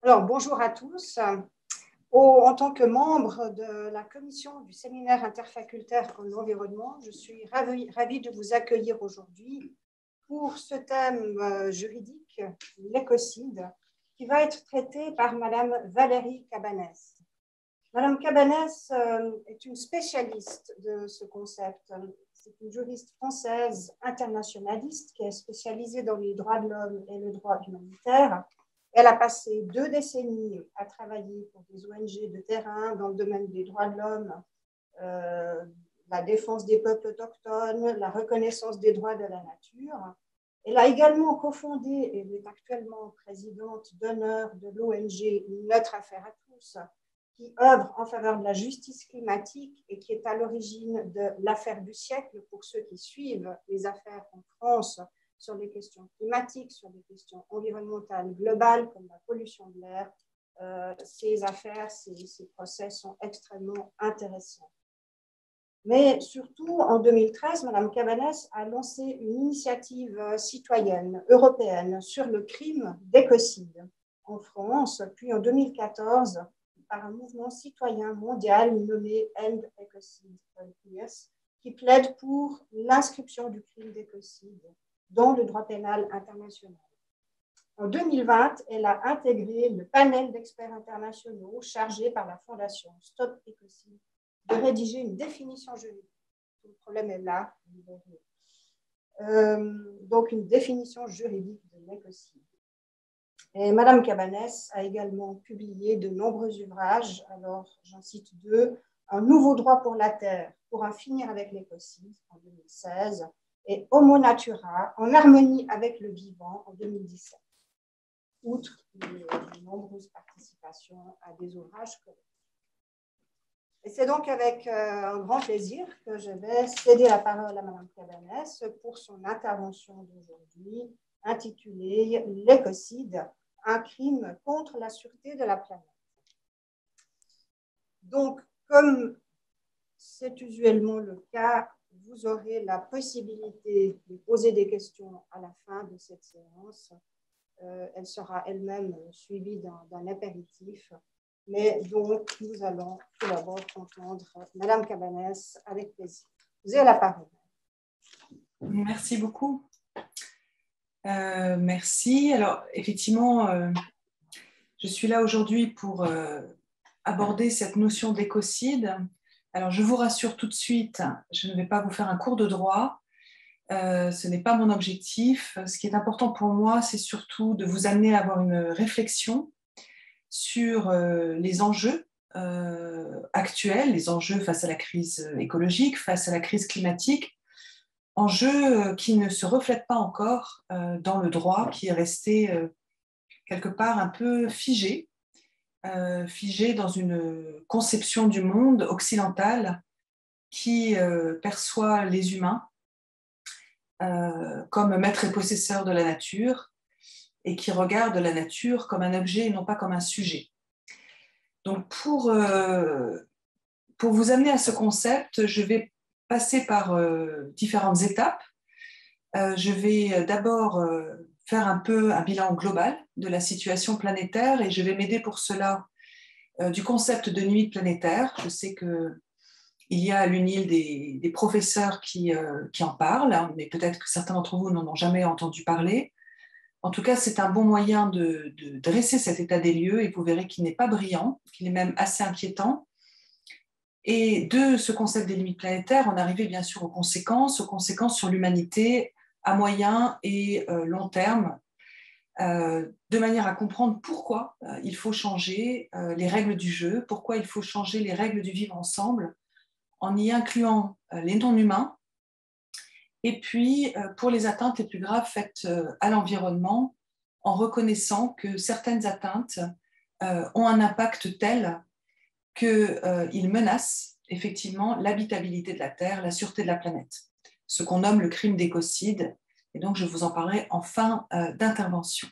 Alors, bonjour à tous. En tant que membre de la commission du séminaire interfacultaire en environnement, je suis ravie de vous accueillir aujourd'hui pour ce thème juridique, l'écocide, qui va être traité par Madame Valérie Cabanès. Madame Cabanès est une spécialiste de ce concept. C'est une juriste française internationaliste qui est spécialisée dans les droits de l'homme et le droit humanitaire. Elle a passé 2 décennies à travailler pour des ONG de terrain dans le domaine des droits de l'homme, la défense des peuples autochtones, la reconnaissance des droits de la nature. Elle a également cofondé et est actuellement présidente d'honneur de l'ONG Notre Affaire à tous, qui œuvre en faveur de la justice climatique et qui est à l'origine de l'affaire du siècle pour ceux qui suivent les affaires en France sur les questions climatiques, sur les questions environnementales globales comme la pollution de l'air. Ces affaires, ces procès sont extrêmement intéressants. Mais surtout, en 2013, Mme Cabanès a lancé une initiative citoyenne européenne sur le crime d'écocide en France, puis en 2014, par un mouvement citoyen mondial nommé End Ecocide, qui plaide pour l'inscription du crime d'écocide dans le droit pénal international. En 2020, elle a intégré le panel d'experts internationaux chargé par la Fondation Stop Ecocide de rédiger une définition juridique. Le problème est là. Donc, une définition juridique de l'écocide. Et Madame Cabanès a également publié de nombreux ouvrages. Alors, j'en cite 2. Un nouveau droit pour la terre pour en finir avec l'écocide en 2016 et Homo Natura en harmonie avec le vivant en 2017. Outre les nombreuses participations à des ouvrages collectifs. Et c'est donc avec un grand plaisir que je vais céder la parole à Mme Cabanès pour son intervention d'aujourd'hui intitulée « L'écocide, un crime contre la sûreté de la planète ». Donc, comme c'est usuellement le cas, vous aurez la possibilité de poser des questions à la fin de cette séance. Elle sera elle-même suivie d'un apéritif. Mais donc, nous allons tout d'abord entendre Madame Cabanès avec plaisir. Vous avez la parole. Merci beaucoup. Merci. Alors, effectivement, je suis là aujourd'hui pour aborder cette notion d'écocide. Alors, je vous rassure tout de suite, je ne vais pas vous faire un cours de droit. Ce n'est pas mon objectif. Ce qui est important pour moi, c'est surtout de vous amener à avoir une réflexion sur les enjeux actuels, les enjeux face à la crise écologique, face à la crise climatique, enjeux qui ne se reflètent pas encore dans le droit, qui est resté quelque part un peu figé dans une conception du monde occidental qui perçoit les humains comme maîtres et possesseurs de la nature et qui regarde la nature comme un objet et non pas comme un sujet. Donc pour vous amener à ce concept, je vais passer par différentes étapes. Je vais d'abord faire un peu un bilan global de la situation planétaire et je vais m'aider pour cela du concept de nuit planétaire. Je sais qu'il y a à l'UNIL des professeurs qui en parlent, mais peut-être que certains d'entre vous n'en ont jamais entendu parler. En tout cas, c'est un bon moyen de dresser cet état des lieux et vous verrez qu'il n'est pas brillant, qu'il est même assez inquiétant. Et de ce concept des limites planétaires, on arrivait bien sûr aux conséquences sur l'humanité à moyen et long terme, de manière à comprendre pourquoi il faut changer les règles du jeu, pourquoi il faut changer les règles du vivre ensemble, en y incluant les non-humains, et puis pour les atteintes les plus graves faites à l'environnement, en reconnaissant que certaines atteintes ont un impact tel qu'ils menacent effectivement l'habitabilité de la Terre, la sûreté de la planète, ce qu'on nomme le crime d'écocide, et donc je vous en parlerai en fin d'intervention.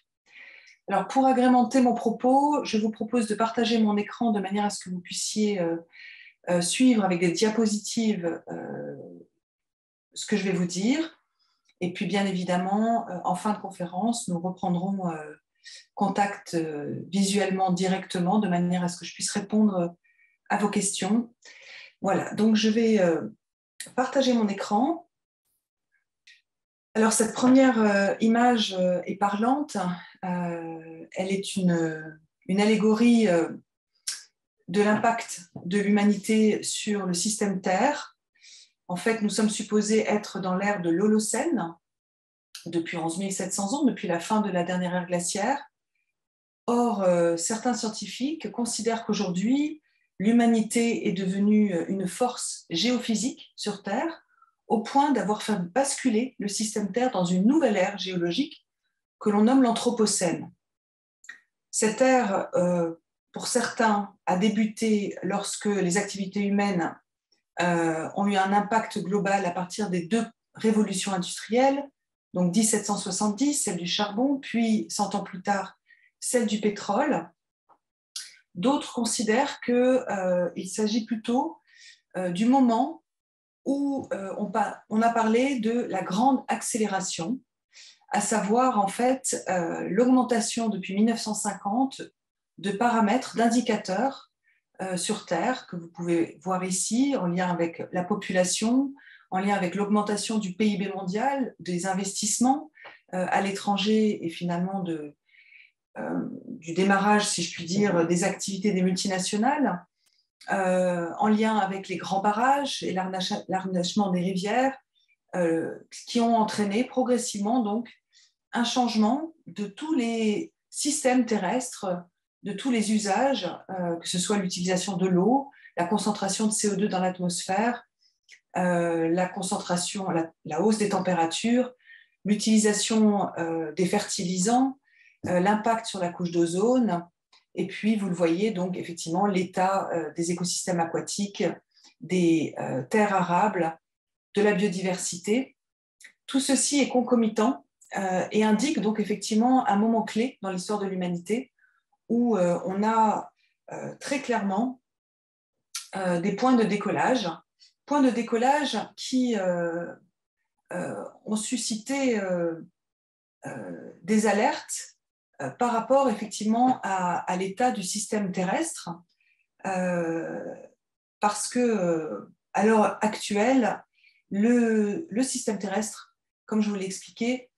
Alors pour agrémenter mon propos, je vous propose de partager mon écran de manière à ce que vous puissiez suivre avec des diapositives ce que je vais vous dire. Et puis, bien évidemment, en fin de conférence, nous reprendrons contact visuellement directement, de manière à ce que je puisse répondre à vos questions. Voilà, donc je vais partager mon écran. Alors, cette première image est parlante. Elle est une allégorie de l'impact de l'humanité sur le système Terre. En fait, nous sommes supposés être dans l'ère de l'Holocène, depuis 11 700 ans, depuis la fin de la dernière ère glaciaire. Or, certains scientifiques considèrent qu'aujourd'hui, l'humanité est devenue une force géophysique sur Terre, au point d'avoir fait basculer le système Terre dans une nouvelle ère géologique que l'on nomme l'Anthropocène. Cette ère, pour certains, a débuté lorsque les activités humaines ont eu un impact global à partir des deux révolutions industrielles, donc 1770, celle du charbon, puis 100 ans plus tard, celle du pétrole. D'autres considèrent qu'il s'agit plutôt du moment où on a parlé de la grande accélération, à savoir en fait l'augmentation depuis 1950 de paramètres, d'indicateurs sur Terre, que vous pouvez voir ici, en lien avec la population, en lien avec l'augmentation du PIB mondial, des investissements à l'étranger et finalement du démarrage, si je puis dire, des activités des multinationales, en lien avec les grands barrages et l'harnachement des rivières, qui ont entraîné progressivement donc un changement de tous les systèmes terrestres, de tous les usages, que ce soit l'utilisation de l'eau, la concentration de CO2 dans l'atmosphère, la concentration, la hausse des températures, l'utilisation des fertilisants, l'impact sur la couche d'ozone, et puis vous le voyez donc effectivement l'état des écosystèmes aquatiques, des terres arables, de la biodiversité. Tout ceci est concomitant et indique donc effectivement un moment clé dans l'histoire de l'humanité où on a très clairement des points de décollage qui ont suscité des alertes par rapport effectivement à l'état du système terrestre, parce que à l'heure actuelle, le système terrestre, comme je vous l'ai expliqué,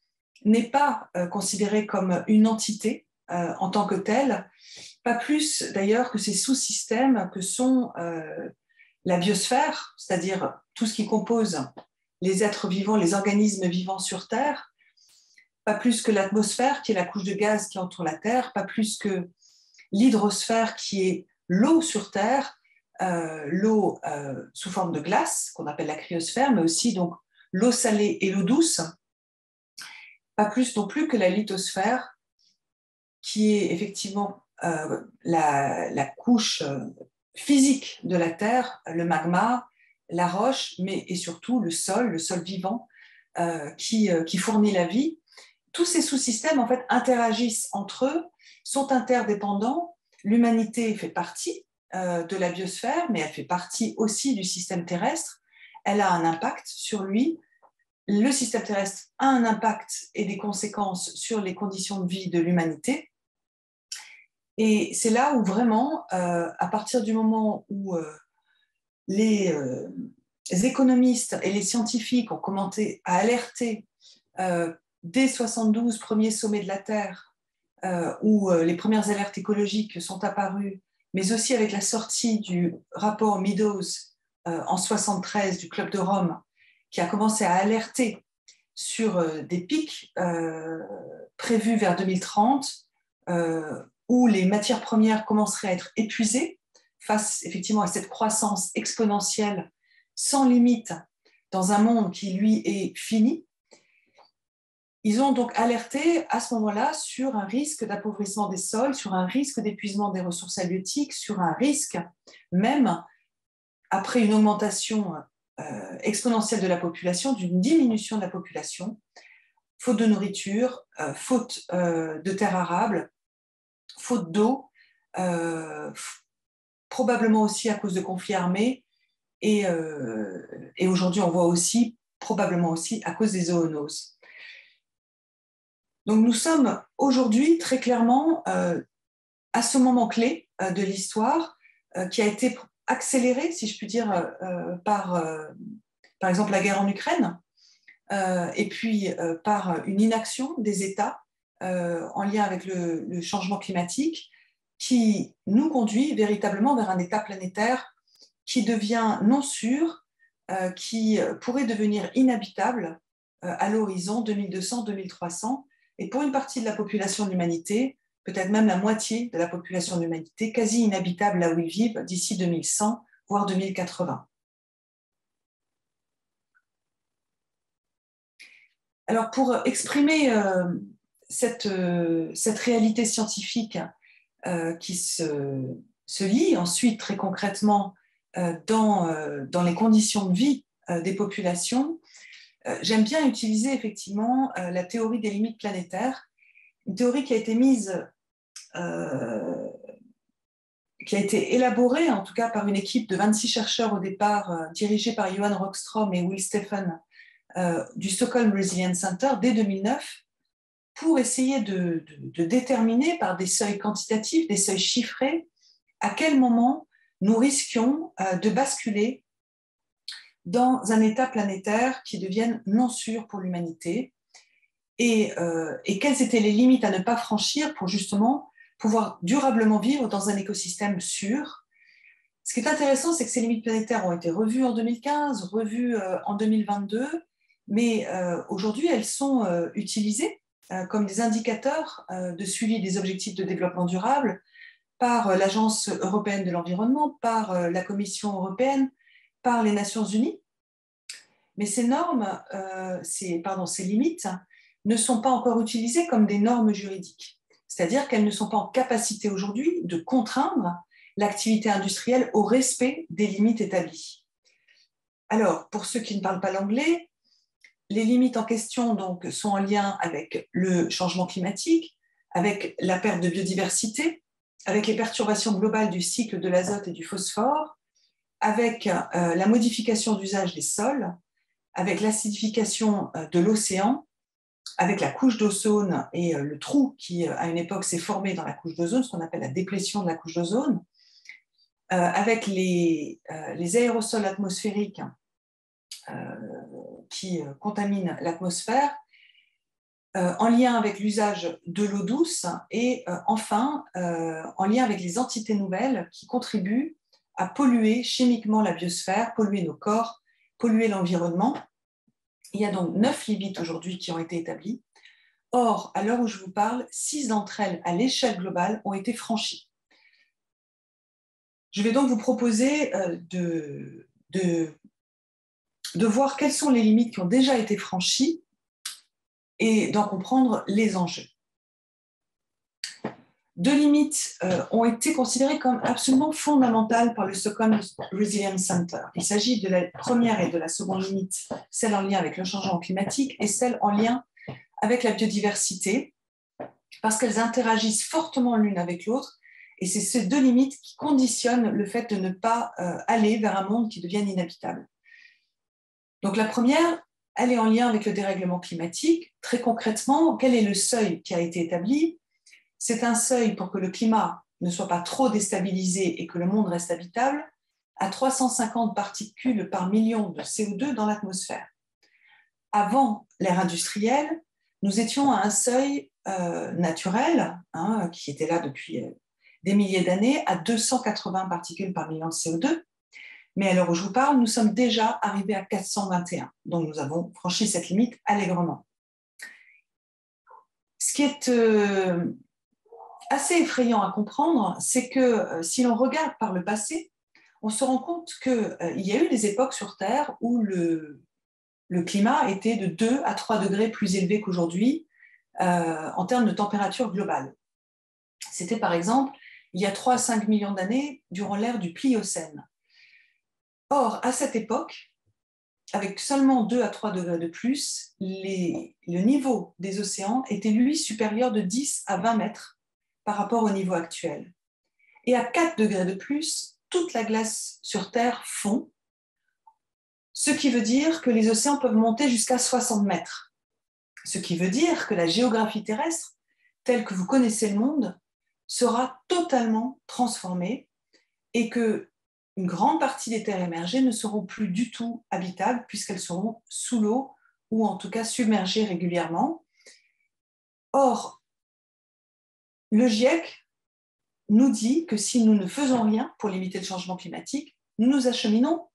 n'est pas considéré comme une entité en tant que telle, pas plus d'ailleurs que ces sous-systèmes que sont la biosphère, c'est-à-dire tout ce qui compose les êtres vivants, les organismes vivants sur Terre, pas plus que l'atmosphère, qui est la couche de gaz qui entoure la Terre, pas plus que l'hydrosphère, qui est l'eau sur Terre, l'eau sous forme de glace, qu'on appelle la cryosphère, mais aussi donc l'eau salée et l'eau douce, pas plus non plus que la lithosphère, qui est effectivement la couche physique de la Terre, le magma, la roche, mais et surtout le sol vivant qui fournit la vie. Tous ces sous-systèmes en fait interagissent entre eux, sont interdépendants. L'humanité fait partie de la biosphère, mais elle fait partie aussi du système terrestre. Elle a un impact sur lui. Le système terrestre a un impact et des conséquences sur les conditions de vie de l'humanité. Et c'est là où vraiment, à partir du moment où les économistes et les scientifiques ont commencé à alerter dès 72, premier sommet de la Terre, où les premières alertes écologiques sont apparues, mais aussi avec la sortie du rapport Meadows en 73 du Club de Rome, qui a commencé à alerter sur des pics prévus vers 2030, où les matières premières commenceraient à être épuisées face effectivement à cette croissance exponentielle sans limite dans un monde qui, lui, est fini. Ils ont donc alerté à ce moment-là sur un risque d'appauvrissement des sols, sur un risque d'épuisement des ressources halieutiques, sur un risque, même après une augmentation exponentielle de la population, d'une diminution de la population, faute de nourriture, faute de terres arables, faute d'eau, probablement aussi à cause de conflits armés, et aujourd'hui on voit aussi, probablement aussi, à cause des zoonoses. Donc nous sommes aujourd'hui très clairement à ce moment clé de l'histoire qui a été accéléré, si je puis dire, par exemple la guerre en Ukraine, et puis par une inaction des États en lien avec le changement climatique qui nous conduit véritablement vers un état planétaire qui devient non sûr, qui pourrait devenir inhabitable à l'horizon 2200-2300, et pour une partie de la population de l'humanité, peut-être même la moitié de la population de l'humanité, quasi inhabitable là où ils vivent d'ici 2100, voire 2080. Alors, pour exprimer cette réalité scientifique qui se lie ensuite très concrètement dans les conditions de vie des populations, j'aime bien utiliser effectivement la théorie des limites planétaires, une théorie qui a été qui a été élaborée en tout cas par une équipe de 26 chercheurs au départ, dirigée par Johan Rockström et Will Steffen du Stockholm Resilience Center dès 2009, pour essayer de déterminer par des seuils quantitatifs, des seuils chiffrés, à quel moment nous risquions de basculer dans un état planétaire qui devienne non sûr pour l'humanité et quelles étaient les limites à ne pas franchir pour justement pouvoir durablement vivre dans un écosystème sûr. Ce qui est intéressant, c'est que ces limites planétaires ont été revues en 2015, revues en 2022, mais aujourd'hui, elles sont utilisées comme des indicateurs de suivi des objectifs de développement durable par l'Agence européenne de l'environnement, par la Commission européenne, par les Nations unies. Mais ces normes, ces limites, ne sont pas encore utilisées comme des normes juridiques. C'est-à-dire qu'elles ne sont pas en capacité aujourd'hui de contraindre l'activité industrielle au respect des limites établies. Alors, pour ceux qui ne parlent pas l'anglais, les limites en question donc, sont en lien avec le changement climatique, avec la perte de biodiversité, avec les perturbations globales du cycle de l'azote et du phosphore, avec la modification d'usage des sols, avec l'acidification de l'océan, avec la couche d'ozone et le trou qui, à une époque, s'est formé dans la couche d'ozone, ce qu'on appelle la déplétion de la couche d'ozone, avec les aérosols atmosphériques qui contaminent l'atmosphère, en lien avec l'usage de l'eau douce et enfin en lien avec les entités nouvelles qui contribuent à polluer chimiquement la biosphère, polluer nos corps, polluer l'environnement. Il y a donc 9 limites aujourd'hui qui ont été établies. Or, à l'heure où je vous parle, 6 d'entre elles, à l'échelle globale, ont été franchies. Je vais donc vous proposer de voir quelles sont les limites qui ont déjà été franchies et d'en comprendre les enjeux. 2 limites ont été considérées comme absolument fondamentales par le Stockholm Resilience Center. Il s'agit de la première et de la seconde limite, celle en lien avec le changement climatique et celle en lien avec la biodiversité, parce qu'elles interagissent fortement l'une avec l'autre, et c'est ces 2 limites qui conditionnent le fait de ne pas aller vers un monde qui devienne inhabitable. Donc la première, elle est en lien avec le dérèglement climatique. Très concrètement, quel est le seuil qui a été établi? C'est un seuil pour que le climat ne soit pas trop déstabilisé et que le monde reste habitable, à 350 particules par million de CO2 dans l'atmosphère. Avant l'ère industrielle, nous étions à un seuil naturel, qui était là depuis des milliers d'années, à 280 particules par million de CO2. Mais à l'heure où je vous parle, nous sommes déjà arrivés à 421. Donc nous avons franchi cette limite allègrement. Ce qui est assez effrayant à comprendre, c'est que si l'on regarde par le passé, on se rend compte qu'il y a eu des époques sur Terre où le climat était de 2 à 3 degrés plus élevé qu'aujourd'hui en termes de température globale. C'était par exemple il y a 3 à 5 millions d'années durant l'ère du Pliocène. Or, à cette époque, avec seulement 2 à 3 degrés de plus, le niveau des océans était lui supérieur de 10 à 20 mètres par rapport au niveau actuel. Et à 4 degrés de plus, toute la glace sur Terre fond, ce qui veut dire que les océans peuvent monter jusqu'à 60 mètres. Ce qui veut dire que la géographie terrestre, telle que vous connaissez le monde, sera totalement transformée et que une grande partie des terres émergées ne seront plus du tout habitables puisqu'elles seront sous l'eau ou en tout cas submergées régulièrement. Or, le GIEC nous dit que si nous ne faisons rien pour limiter le changement climatique, nous nous acheminons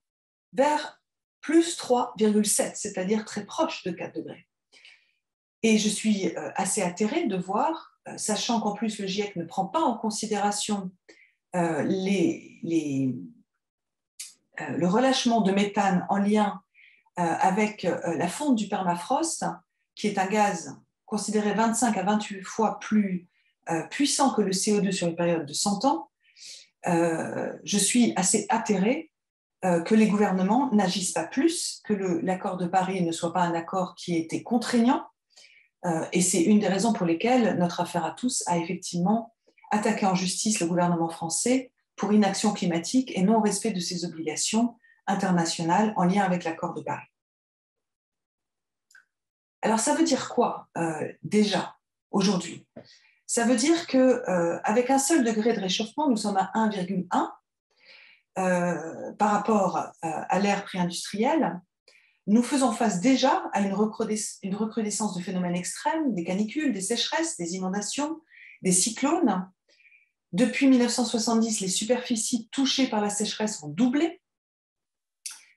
vers plus 3,7, c'est-à-dire très proche de 4 degrés. Et je suis assez atterrée de voir, sachant qu'en plus le GIEC ne prend pas en considération le relâchement de méthane en lien avec la fonte du permafrost, qui est un gaz considéré 25 à 28 fois plus puissant que le CO2 sur une période de 100 ans, je suis assez atterrée que les gouvernements n'agissent pas plus, que l'accord de Paris ne soit pas un accord qui ait été contraignant. Et c'est une des raisons pour lesquelles notre affaire à tous a effectivement attaqué en justice le gouvernement français pour inaction climatique et non-respect de ses obligations internationales en lien avec l'accord de Paris. Alors ça veut dire quoi déjà aujourd'hui? Ça veut dire qu'avec un seul degré de réchauffement, nous sommes à 1,1 par rapport à l'ère pré-industrielle. Nous faisons face déjà à une recrudescence de phénomènes extrêmes, des canicules, des sécheresses, des inondations, des cyclones. Depuis 1970, les superficies touchées par la sécheresse ont doublé.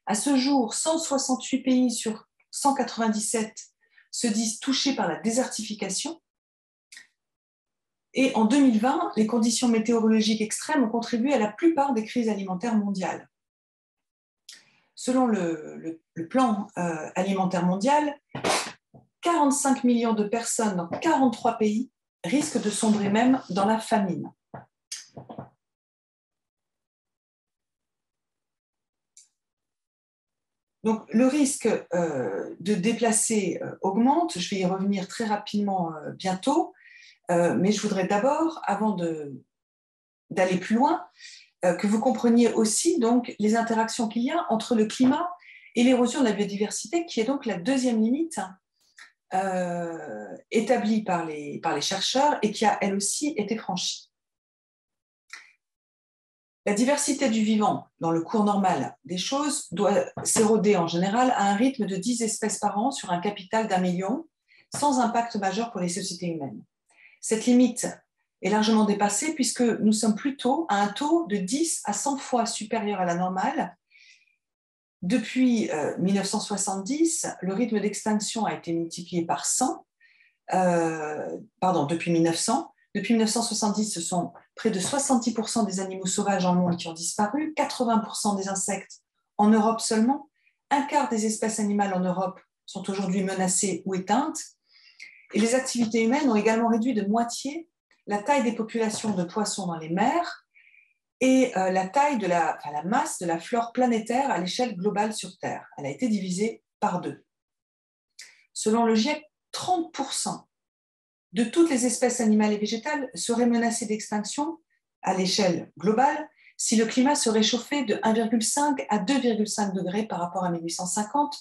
À ce jour, 168 pays sur 197 se disent touchés par la désertification. Et en 2020, les conditions météorologiques extrêmes ont contribué à la plupart des crises alimentaires mondiales. Selon le plan alimentaire mondial, 45 millions de personnes dans 43 pays risquent de sombrer même dans la famine. Donc, le risque de déplacer augmente. Je vais y revenir très rapidement bientôt. Mais je voudrais d'abord, avant d'aller plus loin, que vous compreniez aussi donc, les interactions qu'il y a entre le climat et l'érosion de la biodiversité, qui est donc la deuxième limite établie par les chercheurs et qui a, elle aussi, été franchie. La diversité du vivant, dans le cours normal des choses, doit s'éroder en général à un rythme de 10 espèces par an sur un capital d'1 million, sans impact majeur pour les sociétés humaines. Cette limite est largement dépassée puisque nous sommes plutôt à un taux de 10 à 100 fois supérieur à la normale. Depuis 1970, le rythme d'extinction a été multiplié par 100. Depuis 1900. Depuis 1970, ce sont près de 70% des animaux sauvages dans le monde qui ont disparu, 80% des insectes en Europe seulement, un quart des espèces animales en Europe sont aujourd'hui menacées ou éteintes. Et les activités humaines ont également réduit de moitié la taille des populations de poissons dans les mers et la taille de la masse de la flore planétaire à l'échelle globale sur Terre. Elle a été divisée par 2. Selon le GIEC, 30% de toutes les espèces animales et végétales seraient menacées d'extinction à l'échelle globale si le climat se réchauffait de 1,5 à 2,5 degrés par rapport à 1850,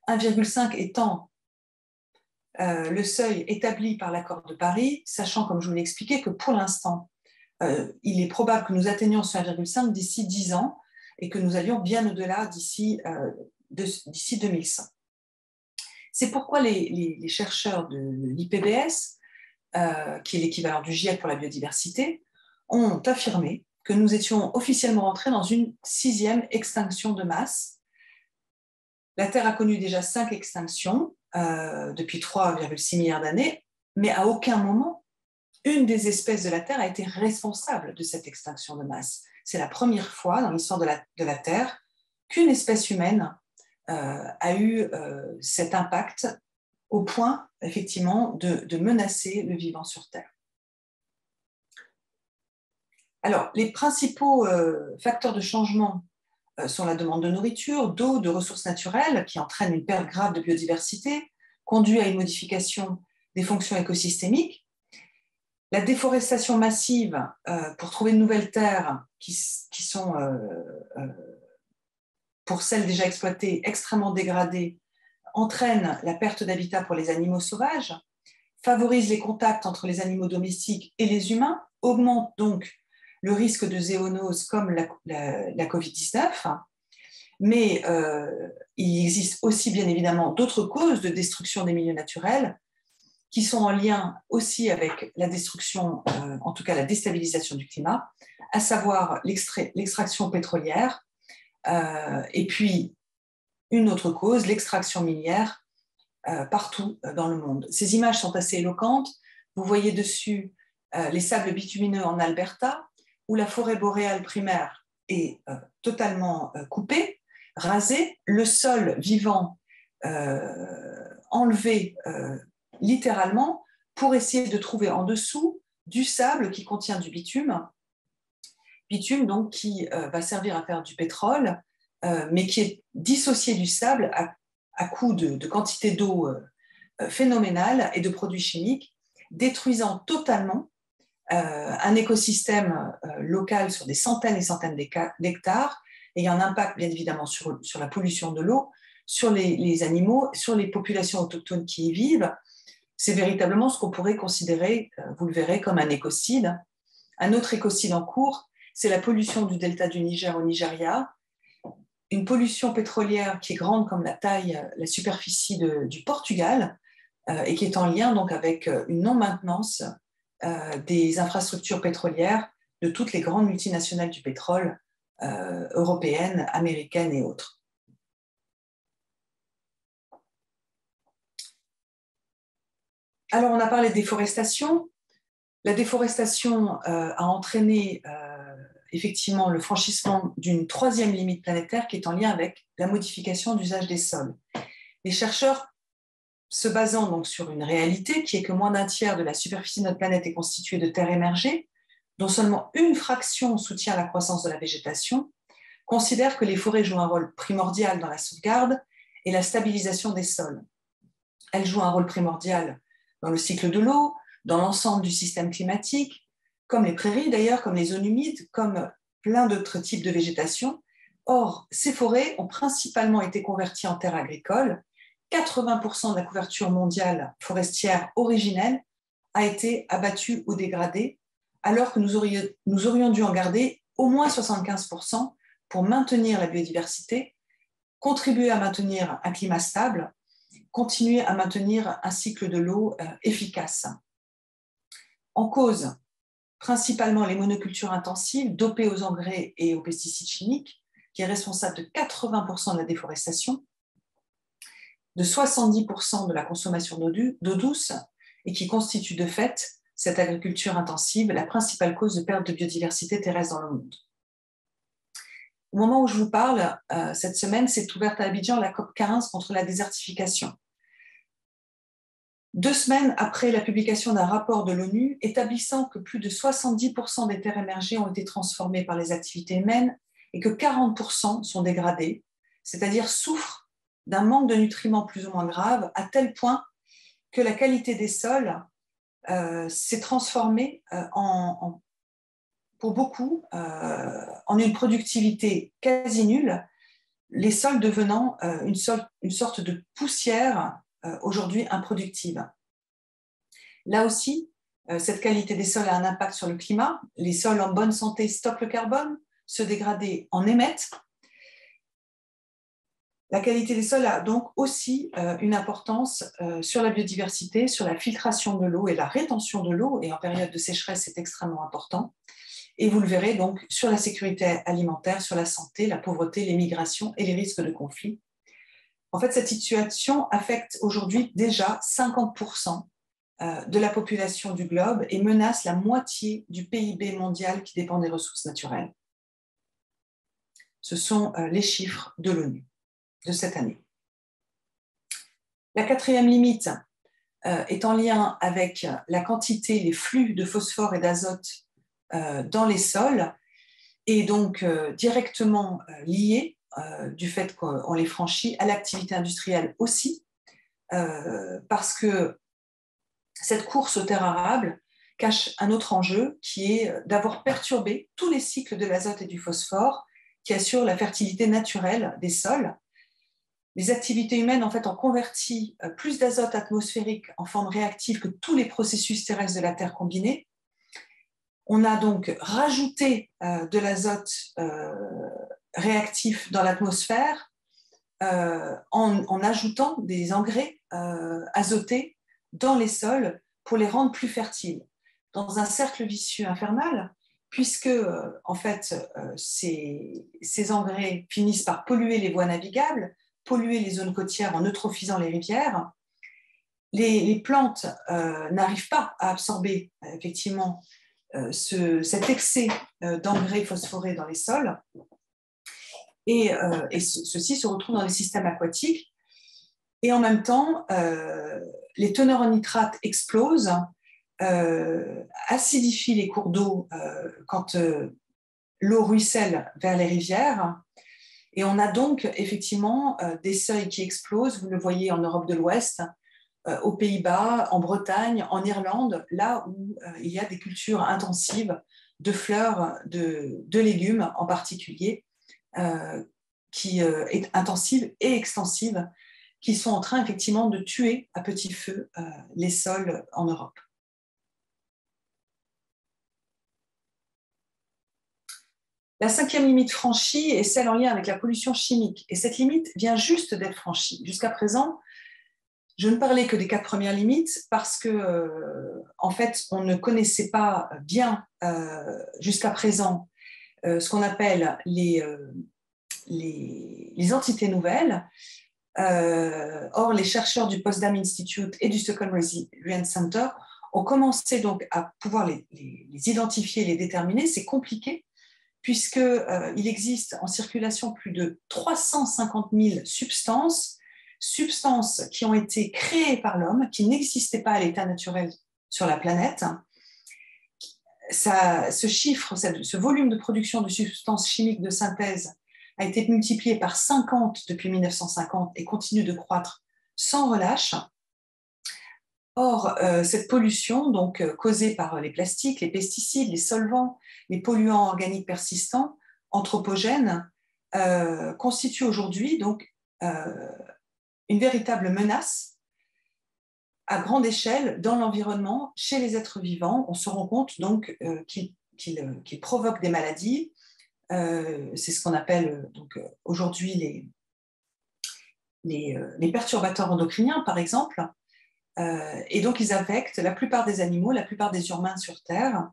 1,5 étant le seuil établi par l'accord de Paris, sachant, comme je vous l'ai expliqué, que pour l'instant, il est probable que nous atteignions ce 1,5 d'ici 10 ans et que nous allions bien au-delà d'ici 2100. C'est pourquoi les chercheurs de l'IPBES, qui est l'équivalent du GIEC pour la biodiversité, ont affirmé que nous étions officiellement entrés dans une 6e extinction de masse. La Terre a connu déjà 5 extinctions depuis 3,6 milliards d'années, mais à aucun moment, une des espèces de la Terre a été responsable de cette extinction de masse. C'est la première fois dans l'histoire de la Terre qu'une espèce humaine a eu cet impact au point, effectivement, de menacer le vivant sur Terre. Alors, les principaux facteurs de changement sont la demande de nourriture, d'eau, de ressources naturelles, qui entraîne une perte grave de biodiversité, conduit à une modification des fonctions écosystémiques, la déforestation massive pour trouver de nouvelles terres qui sont, pour celles déjà exploitées, extrêmement dégradées entraîne la perte d'habitat pour les animaux sauvages, favorise les contacts entre les animaux domestiques et les humains, augmente donc le risque de zoonose comme la Covid-19, mais il existe aussi bien évidemment d'autres causes de destruction des milieux naturels qui sont en lien aussi avec la destruction, en tout cas la déstabilisation du climat, à savoir l'extraction pétrolière, et puis une autre cause, l'extraction minière, partout dans le monde. Ces images sont assez éloquentes. Vous voyez dessus les sables bitumineux en Alberta, où la forêt boréale primaire est totalement coupée, rasée, le sol vivant enlevé littéralement pour essayer de trouver en dessous du sable qui contient du bitume donc qui va servir à faire du pétrole, mais qui est dissocié du sable à coup de quantité d'eau phénoménale et de produits chimiques, détruisant totalement un écosystème local sur des centaines et centaines d'hectares, ayant un impact bien évidemment sur la pollution de l'eau, sur les animaux, sur les populations autochtones qui y vivent. C'est véritablement ce qu'on pourrait considérer, vous le verrez, comme un écocide. Un autre écocide en cours, c'est la pollution du delta du Niger au Nigeria, une pollution pétrolière qui est grande comme la superficie du Portugal, et qui est en lien donc avec une non-maintenance des infrastructures pétrolières de toutes les grandes multinationales du pétrole, européennes, américaines et autres. Alors, on a parlé de déforestation. La déforestation a entraîné effectivement le franchissement d'une troisième limite planétaire qui est en lien avec la modification d'usage des sols. Les chercheurs, se basant donc sur une réalité qui est que moins d'un tiers de la superficie de notre planète est constituée de terres émergées, dont seulement une fraction soutient la croissance de la végétation, considèrent que les forêts jouent un rôle primordial dans la sauvegarde et la stabilisation des sols. Elles jouent un rôle primordial dans le cycle de l'eau, dans l'ensemble du système climatique, comme les prairies d'ailleurs, comme les zones humides, comme plein d'autres types de végétation. Or, ces forêts ont principalement été converties en terres agricoles. 80% de la couverture mondiale forestière originelle a été abattue ou dégradée, alors que nous aurions dû en garder au moins 75% pour maintenir la biodiversité, contribuer à maintenir un climat stable, continuer à maintenir un cycle de l'eau efficace. En cause, principalement les monocultures intensives dopées aux engrais et aux pesticides chimiques, qui est responsable de 80% de la déforestation, de 70% de la consommation d'eau douce et qui constitue de fait cette agriculture intensive la principale cause de perte de biodiversité terrestre dans le monde. Au moment où je vous parle, cette semaine, s'est ouverte à Abidjan la COP15 contre la désertification. 2 semaines après la publication d'un rapport de l'ONU établissant que plus de 70% des terres émergées ont été transformées par les activités humaines et que 40% sont dégradées, c'est-à-dire souffrent d'un manque de nutriments plus ou moins grave, à tel point que la qualité des sols s'est transformée pour beaucoup en une productivité quasi nulle, les sols devenant une sorte de poussière aujourd'hui improductive. Là aussi, cette qualité des sols a un impact sur le climat. Les sols en bonne santé stockent le carbone, se dégrader en émettent. La qualité des sols a donc aussi une importance sur la biodiversité, sur la filtration de l'eau et la rétention de l'eau, et en période de sécheresse, c'est extrêmement important. Et vous le verrez donc sur la sécurité alimentaire, sur la santé, la pauvreté, les migrations et les risques de conflits. En fait, cette situation affecte aujourd'hui déjà 50% de la population du globe et menace la moitié du PIB mondial qui dépend des ressources naturelles. Ce sont les chiffres de l'ONU de cette année. La 4e limite est en lien avec la quantité, les flux de phosphore et d'azote dans les sols et donc directement liée du fait qu'on les franchit à l'activité industrielle aussi, parce que cette course aux terres arables cache un autre enjeu qui est d'avoir perturbé tous les cycles de l'azote et du phosphore qui assurent la fertilité naturelle des sols. Les activités humaines, en fait, ont converti plus d'azote atmosphérique en forme réactive que tous les processus terrestres de la Terre combinés. On a donc rajouté de l'azote réactif dans l'atmosphère en ajoutant des engrais azotés dans les sols pour les rendre plus fertiles, dans un cercle vicieux infernal, puisque en fait, ces engrais finissent par polluer les voies navigables, polluer les zones côtières en eutrophisant les rivières. Les plantes n'arrivent pas à absorber effectivement cet excès d'engrais phosphorés dans les sols, et ceci se retrouve dans les systèmes aquatiques. Et en même temps, les teneurs en nitrate explosent, acidifient les cours d'eau quand l'eau ruisselle vers les rivières. Et on a donc effectivement des seuils qui explosent. Vous le voyez en Europe de l'Ouest, aux Pays-Bas, en Bretagne, en Irlande, là où il y a des cultures intensives de fleurs, de légumes en particulier, qui est intensive et extensive, qui sont en train effectivement de tuer à petit feu les sols en Europe. La 5e limite franchie est celle en lien avec la pollution chimique. Et cette limite vient juste d'être franchie. Jusqu'à présent, je ne parlais que des 4 premières limites parce que, en fait, on ne connaissait pas bien jusqu'à présent ce qu'on appelle les entités nouvelles. Or, les chercheurs du Potsdam Institute et du Stockholm Resilience Center ont commencé donc à pouvoir les identifier, les déterminer. C'est compliqué puisqu'il existe en circulation plus de 350 000 substances qui ont été créées par l'homme, qui n'existaient pas à l'état naturel sur la planète. Ce chiffre, ce volume de production de substances chimiques de synthèse a été multiplié par 50 depuis 1950 et continue de croître sans relâche. Or, cette pollution, donc causée par les plastiques, les pesticides, les solvants, les polluants organiques persistants, anthropogènes, constitue aujourd'hui donc une véritable menace à grande échelle dans l'environnement, chez les êtres vivants. On se rend compte donc qu'ils provoquent des maladies. C'est ce qu'on appelle donc aujourd'hui les perturbateurs endocriniens, par exemple. Et donc, ils affectent la plupart des animaux, la plupart des humains sur Terre.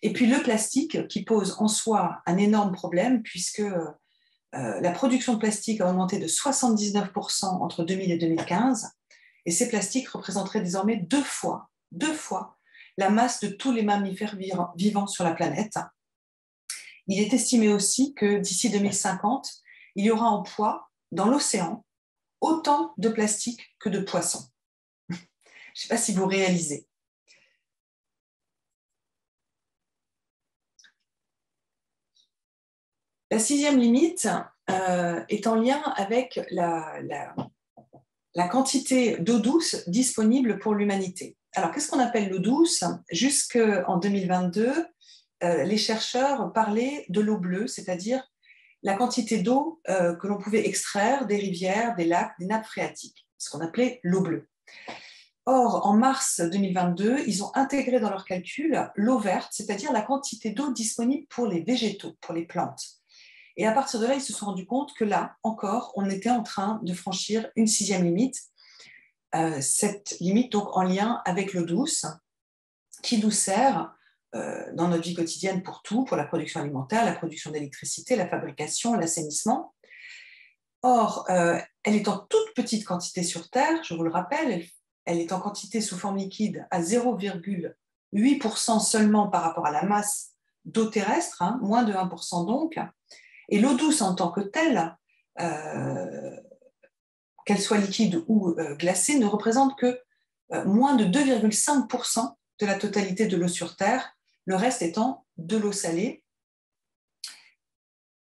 Et puis, le plastique, qui pose en soi un énorme problème, puisque la production de plastique a augmenté de 79% entre 2000 et 2015, et ces plastiques représenteraient désormais deux fois la masse de tous les mammifères vivants sur la planète. Il est estimé aussi que d'ici 2050, il y aura en poids dans l'océan autant de plastique que de poissons. Je ne sais pas si vous réalisez. La 6e limite est en lien avec la quantité d'eau douce disponible pour l'humanité. Alors, qu'est-ce qu'on appelle l'eau douce? Jusqu'en 2022, les chercheurs parlaient de l'eau bleue, c'est-à-dire la quantité d'eau que l'on pouvait extraire des rivières, des lacs, des nappes phréatiques, ce qu'on appelait l'eau bleue. Or, en mars 2022, ils ont intégré dans leurs calculs l'eau verte, c'est-à-dire la quantité d'eau disponible pour les végétaux, pour les plantes. Et à partir de là, ils se sont rendus compte que là, encore, on était en train de franchir une 6e limite, cette limite donc en lien avec l'eau douce, qui nous sert dans notre vie quotidienne pour tout, pour la production alimentaire, la production d'électricité, la fabrication, l'assainissement. Or, elle est en toute petite quantité sur Terre, je vous le rappelle, elle est en quantité sous forme liquide à 0,8% seulement par rapport à la masse d'eau terrestre, moins de 1% donc. Et l'eau douce en tant que telle, qu'elle soit liquide ou glacée, ne représente que moins de 2,5% de la totalité de l'eau sur Terre, le reste étant de l'eau salée.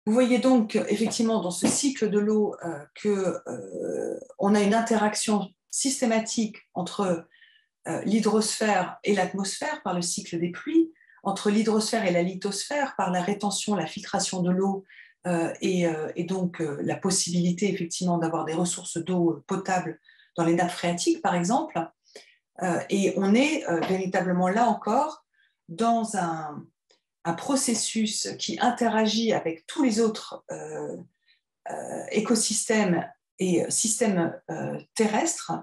Vous voyez donc effectivement dans ce cycle de l'eau qu'on a une interaction systématique entre l'hydrosphère et l'atmosphère par le cycle des pluies, entre l'hydrosphère et la lithosphère par la rétention, la filtration de l'eau et donc la possibilité effectivement d'avoir des ressources d'eau potable dans les nappes phréatiques, par exemple. Et on est véritablement là encore dans un processus qui interagit avec tous les autres écosystèmes et systèmes terrestres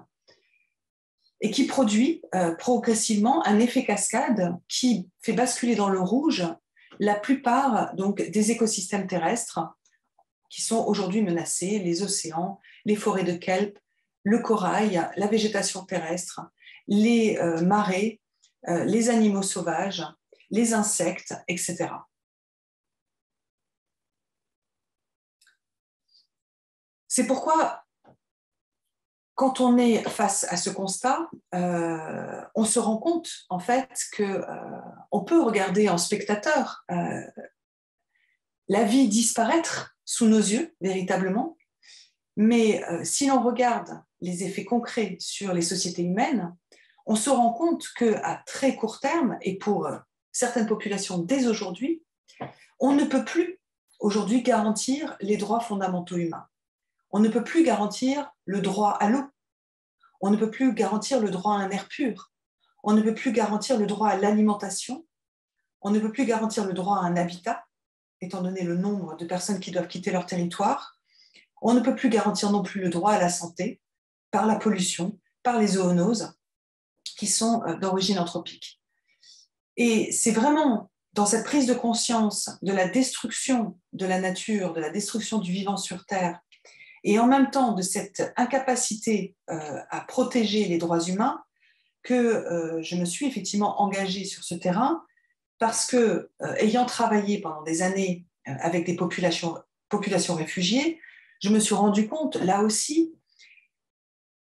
et qui produit progressivement un effet cascade qui fait basculer dans le rouge la plupart donc, des écosystèmes terrestres qui sont aujourd'hui menacés, les océans, les forêts de kelp, le corail, la végétation terrestre, les marées, les animaux sauvages, les insectes, etc. C'est pourquoi, quand on est face à ce constat, on se rend compte en fait qu'on peut regarder en spectateur la vie disparaître sous nos yeux, véritablement, mais si l'on regarde les effets concrets sur les sociétés humaines, on se rend compte qu'à très court terme, et pour certaines populations dès aujourd'hui, on ne peut plus aujourd'hui garantir les droits fondamentaux humains. On ne peut plus garantir le droit à l'eau. On ne peut plus garantir le droit à un air pur. On ne peut plus garantir le droit à l'alimentation. On ne peut plus garantir le droit à un habitat, étant donné le nombre de personnes qui doivent quitter leur territoire. On ne peut plus garantir non plus le droit à la santé par la pollution, par les zoonoses qui sont d'origine anthropique. Et c'est vraiment dans cette prise de conscience de la destruction de la nature, de la destruction du vivant sur Terre, et en même temps de cette incapacité à protéger les droits humains que je me suis effectivement engagée sur ce terrain parce que, ayant travaillé pendant des années avec des populations réfugiées, je me suis rendu compte, là aussi,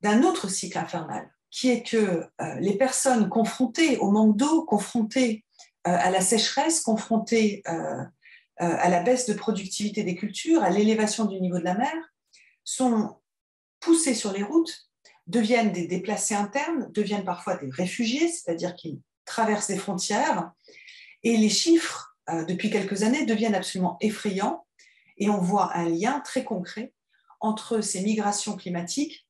d'un autre cycle infernal, qui est que les personnes confrontées au manque d'eau, confrontées à la sécheresse, confrontées à la baisse de productivité des cultures, à l'élévation du niveau de la mer, sont poussées sur les routes, deviennent des déplacés internes, deviennent parfois des réfugiés, c'est-à-dire qu'ils traversent des frontières, et les chiffres, depuis quelques années, deviennent absolument effrayants, et on voit un lien très concret entre ces migrations climatiques,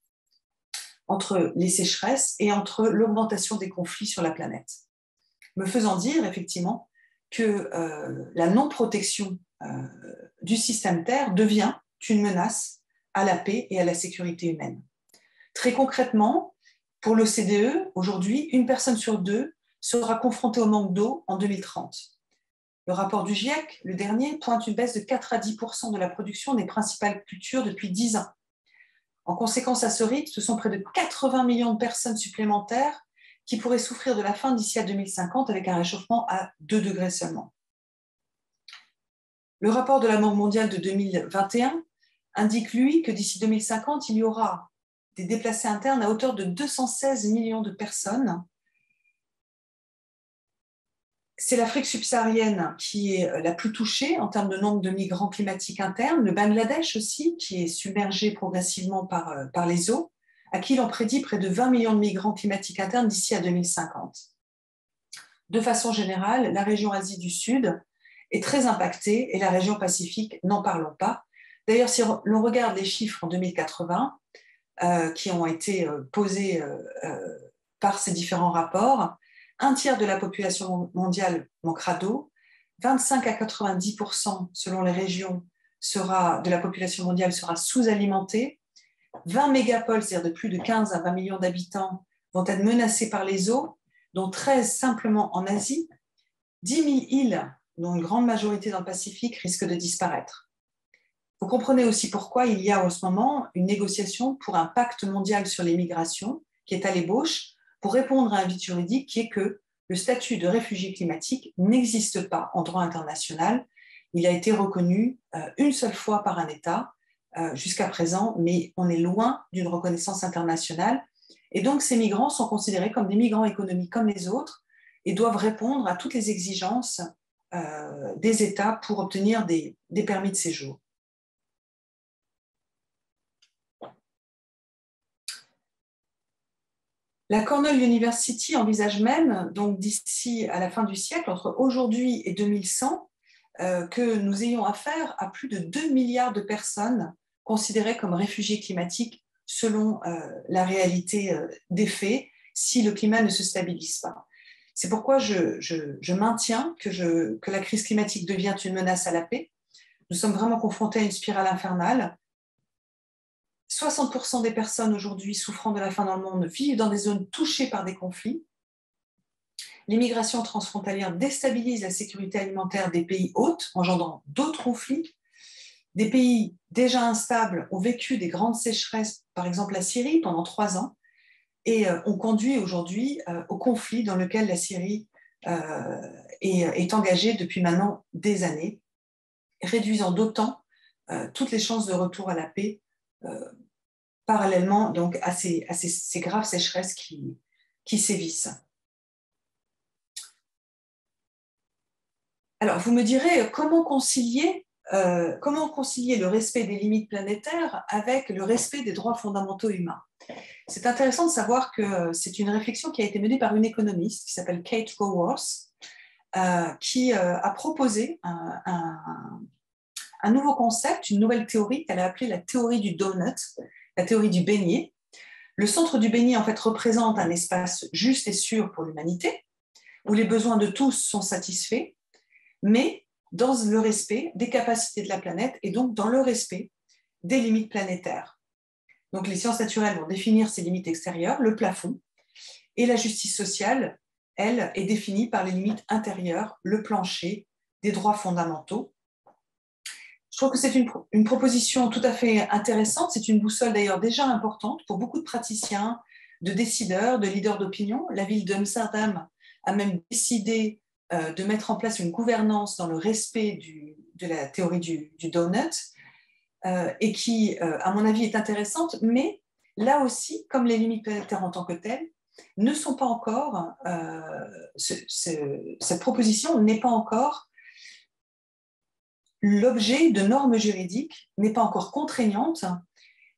entre les sécheresses et entre l'augmentation des conflits sur la planète, me faisant dire effectivement que la non-protection du système Terre devient une menace à la paix et à la sécurité humaine. Très concrètement, pour l'OCDE, aujourd'hui, une personne sur deux sera confrontée au manque d'eau en 2030. Le rapport du GIEC, le dernier, pointe une baisse de 4 à 10% de la production des principales cultures depuis 10 ans. En conséquence à ce rythme, ce sont près de 80 millions de personnes supplémentaires qui pourraient souffrir de la faim d'ici à 2050 avec un réchauffement à 2 degrés seulement. Le rapport de la Banque mondiale de 2021 indique, lui, que d'ici 2050, il y aura des déplacés internes à hauteur de 216 millions de personnes. C'est l'Afrique subsaharienne qui est la plus touchée en termes de nombre de migrants climatiques internes, le Bangladesh aussi, qui est submergé progressivement par les eaux, à qui l'on prédit près de 20 millions de migrants climatiques internes d'ici à 2050. De façon générale, la région Asie du Sud est très impactée et la région Pacifique, n'en parlons pas. D'ailleurs, si l'on regarde les chiffres en 2080 qui ont été posés par ces différents rapports, un tiers de la population mondiale manquera d'eau, 25 à 90% selon les régions de la population mondiale sera sous-alimentée, 20 mégapoles, c'est-à-dire de plus de 15 à 20 millions d'habitants, vont être menacés par les eaux, dont 13 simplement en Asie, 10 000 îles, dont une grande majorité dans le Pacifique, risquent de disparaître. Vous comprenez aussi pourquoi il y a en ce moment une négociation pour un pacte mondial sur les migrations qui est à l'ébauche pour répondre à un vide juridique qui est que le statut de réfugié climatique n'existe pas en droit international. Il a été reconnu une seule fois par un État jusqu'à présent, mais on est loin d'une reconnaissance internationale. Et donc, ces migrants sont considérés comme des migrants économiques comme les autres et doivent répondre à toutes les exigences des États pour obtenir des permis de séjour. La Cornell University envisage même, donc d'ici à la fin du siècle, entre aujourd'hui et 2100, que nous ayons affaire à plus de 2 milliards de personnes considérées comme réfugiés climatiques selon la réalité des faits, si le climat ne se stabilise pas. C'est pourquoi je maintiens que la crise climatique devient une menace à la paix. Nous sommes vraiment confrontés à une spirale infernale. 60% des personnes aujourd'hui souffrant de la faim dans le monde vivent dans des zones touchées par des conflits. L'immigration transfrontalière déstabilise la sécurité alimentaire des pays hôtes, engendrant d'autres conflits. Des pays déjà instables ont vécu des grandes sécheresses, par exemple la Syrie, pendant 3 ans, et ont conduit aujourd'hui au conflit dans lequel la Syrie est engagée depuis maintenant des années, réduisant d'autant toutes les chances de retour à la paix, parallèlement donc à ces graves sécheresses qui sévissent. Alors, vous me direz, comment concilier le respect des limites planétaires avec le respect des droits fondamentaux humains? C'est intéressant de savoir que c'est une réflexion qui a été menée par une économiste qui s'appelle Kate Raworth, qui a proposé un nouveau concept, une nouvelle théorie qu'elle a appelée la théorie du donut, la théorie du beignet. Le centre du beignet, en fait, représente un espace juste et sûr pour l'humanité, où les besoins de tous sont satisfaits, mais dans le respect des capacités de la planète et donc dans le respect des limites planétaires. Donc les sciences naturelles vont définir ces limites extérieures, le plafond, et la justice sociale, elle, est définie par les limites intérieures, le plancher des droits fondamentaux. Je trouve que c'est une proposition tout à fait intéressante, c'est une boussole d'ailleurs déjà importante pour beaucoup de praticiens, de décideurs, de leaders d'opinion. La ville d'Amsterdam a même décidé de mettre en place une gouvernance dans le respect de la théorie du donut, et qui, à mon avis, est intéressante, mais là aussi, comme les limites planétaires en tant que telles, ne sont pas encore, cette proposition n'est pas encore l'objet de normes juridiques, n'est pas encore contraignante,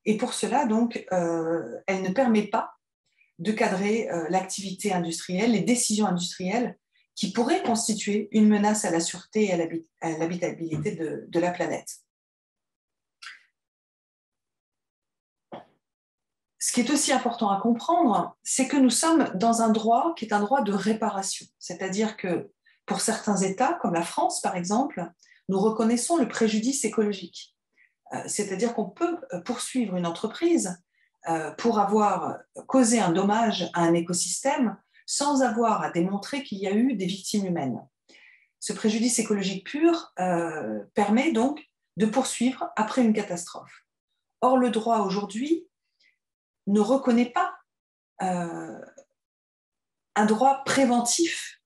et pour cela, donc, elle ne permet pas de cadrer l'activité industrielle, les décisions industrielles qui pourraient constituer une menace à la sûreté et à l'habitabilité de la planète. Ce qui est aussi important à comprendre, c'est que nous sommes dans un droit qui est un droit de réparation. C'est-à-dire que pour certains États, comme la France par exemple, nous reconnaissons le préjudice écologique. C'est-à-dire qu'on peut poursuivre une entreprise pour avoir causé un dommage à un écosystème sans avoir à démontrer qu'il y a eu des victimes humaines. Ce préjudice écologique pur permet donc de poursuivre après une catastrophe. Or, le droit aujourd'hui ne reconnaît pas un droit préventif